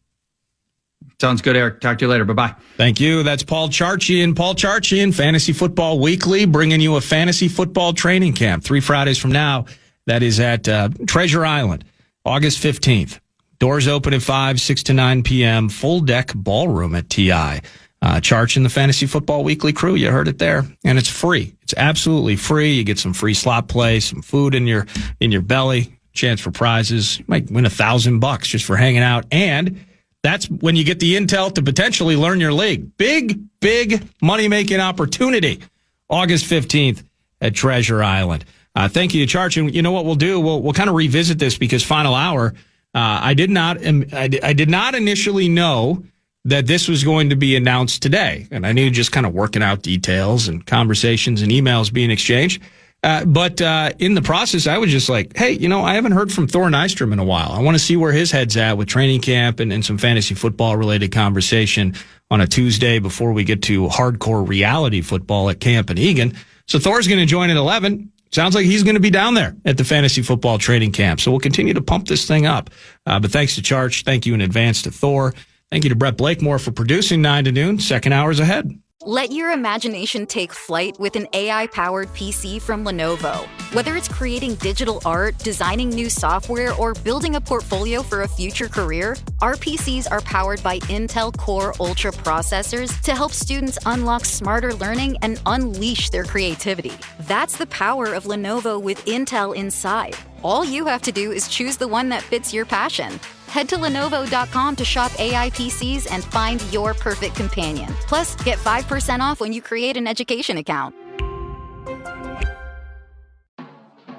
Sounds good, Eric. Talk to you later. Bye-bye. Thank you. That's Paul Charchian. Paul Charchian, Fantasy Football Weekly, bringing you a fantasy football training camp 3 Fridays from now. That is at Treasure Island, August 15th. Doors open at 5, 6 to 9 p.m. Full Deck Ballroom at TI. Charch and the Fantasy Football Weekly crew. You heard it there. And it's free. It's absolutely free. You get some free slot play, some food in your belly. chance for prizes. You might win $1,000 just for hanging out. And that's when you get the intel to potentially learn your league. Big money-making opportunity. August 15th at Treasure Island. Thank you to Charch. And you know what we'll do? We'll kind of revisit this because final hour, I did not initially know that this was going to be announced today. And I knew just kind of working out details and conversations and emails being exchanged. But in the process, I was just like, hey, I haven't heard from Thor Nystrom in a while. I want to see where his head's at with training camp and some fantasy football related conversation on a Tuesday before we get to hardcore reality football at Camp and Egan. So Thor's going to join at 11. Sounds like he's going to be down there at the fantasy football training camp. So we'll continue to pump this thing up. But thanks to Charch. Thank you in advance to Thor. Thank you to Brett Blakemore for producing 9 to noon. Second hour's ahead. Let your imagination take flight with an AI-powered PC from Lenovo. Whether it's creating digital art, designing new software, or building a portfolio for a future career, our PCs are powered by Intel Core Ultra processors to help students unlock smarter learning and unleash their creativity. That's the power of Lenovo with Intel inside. All you have to do is choose the one that fits your passion. Head to Lenovo.com to shop AI PCs and find your perfect companion. Plus, get 5% off when you create an education account.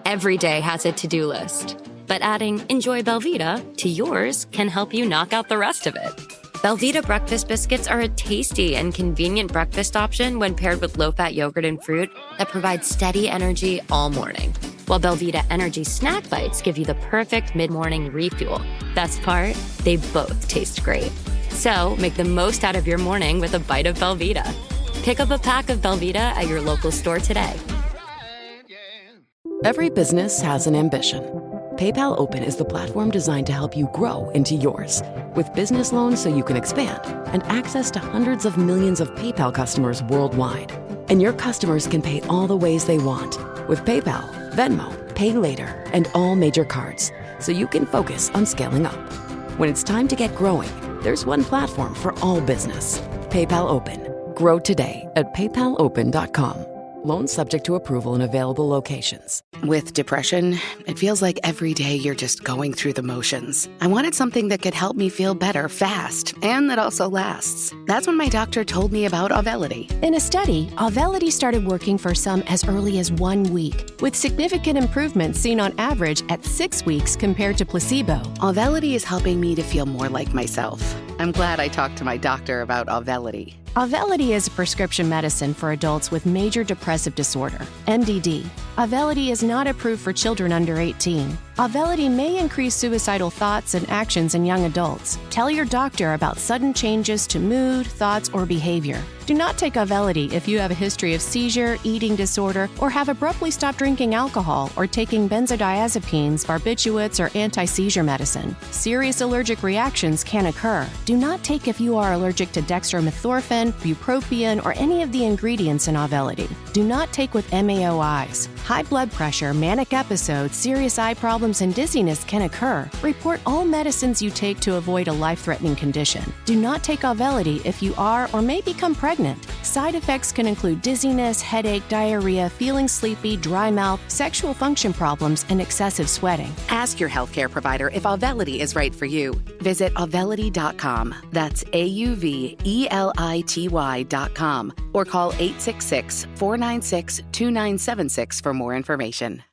Every day has a to-do list, but adding Enjoy Belvita to yours can help you knock out the rest of it. Belvita breakfast biscuits are a tasty and convenient breakfast option when paired with low-fat yogurt and fruit that provides steady energy all morning. While Belvita Energy Snack Bites give you the perfect mid-morning refuel. Best part, they both taste great. So make the most out of your morning with a bite of Belvita. Pick up a pack of Belvita at your local store today. Every business has an ambition. PayPal Open is the platform designed to help you grow into yours. With business loans so you can expand and access to hundreds of millions of PayPal customers worldwide. And your customers can pay all the ways they want with PayPal, Venmo, Pay Later, and all major cards, so you can focus on scaling up. When it's time to get growing, there's one platform for all business. PayPal Open. Grow today at paypalopen.com. Loans subject to approval in available locations. With depression, it feels like every day you're just going through the motions. I wanted something that could help me feel better fast and that also lasts. That's when my doctor told me about Auvelity. In a study, Auvelity started working for some as early as 1 week, with significant improvements seen on average at 6 weeks compared to placebo. Auvelity is helping me to feel more like myself. I'm glad I talked to my doctor about Auvelity. Auvelity is a prescription medicine for adults with major depressive disorder, MDD. Auvelity is not approved for children under 18. Auvelity may increase suicidal thoughts and actions in young adults. Tell your doctor about sudden changes to mood, thoughts, or behavior. Do not take Auvelity if you have a history of seizure, eating disorder, or have abruptly stopped drinking alcohol or taking benzodiazepines, barbiturates, or anti-seizure medicine. Serious allergic reactions can occur. Do not take if you are allergic to dextromethorphan, bupropion, or any of the ingredients in Auvelity. Do not take with MAOIs. High blood pressure, manic episodes, serious eye problems, and dizziness can occur. Report all medicines you take to avoid a life-threatening condition. Do not take Auvelity if you are or may become pregnant. Side effects can include dizziness, headache, diarrhea, feeling sleepy, dry mouth, sexual function problems, and excessive sweating. Ask your healthcare provider if Auvelity is right for you. Visit Auvelity.com. That's AUVELITY.com or call 866-496-2976 for more information.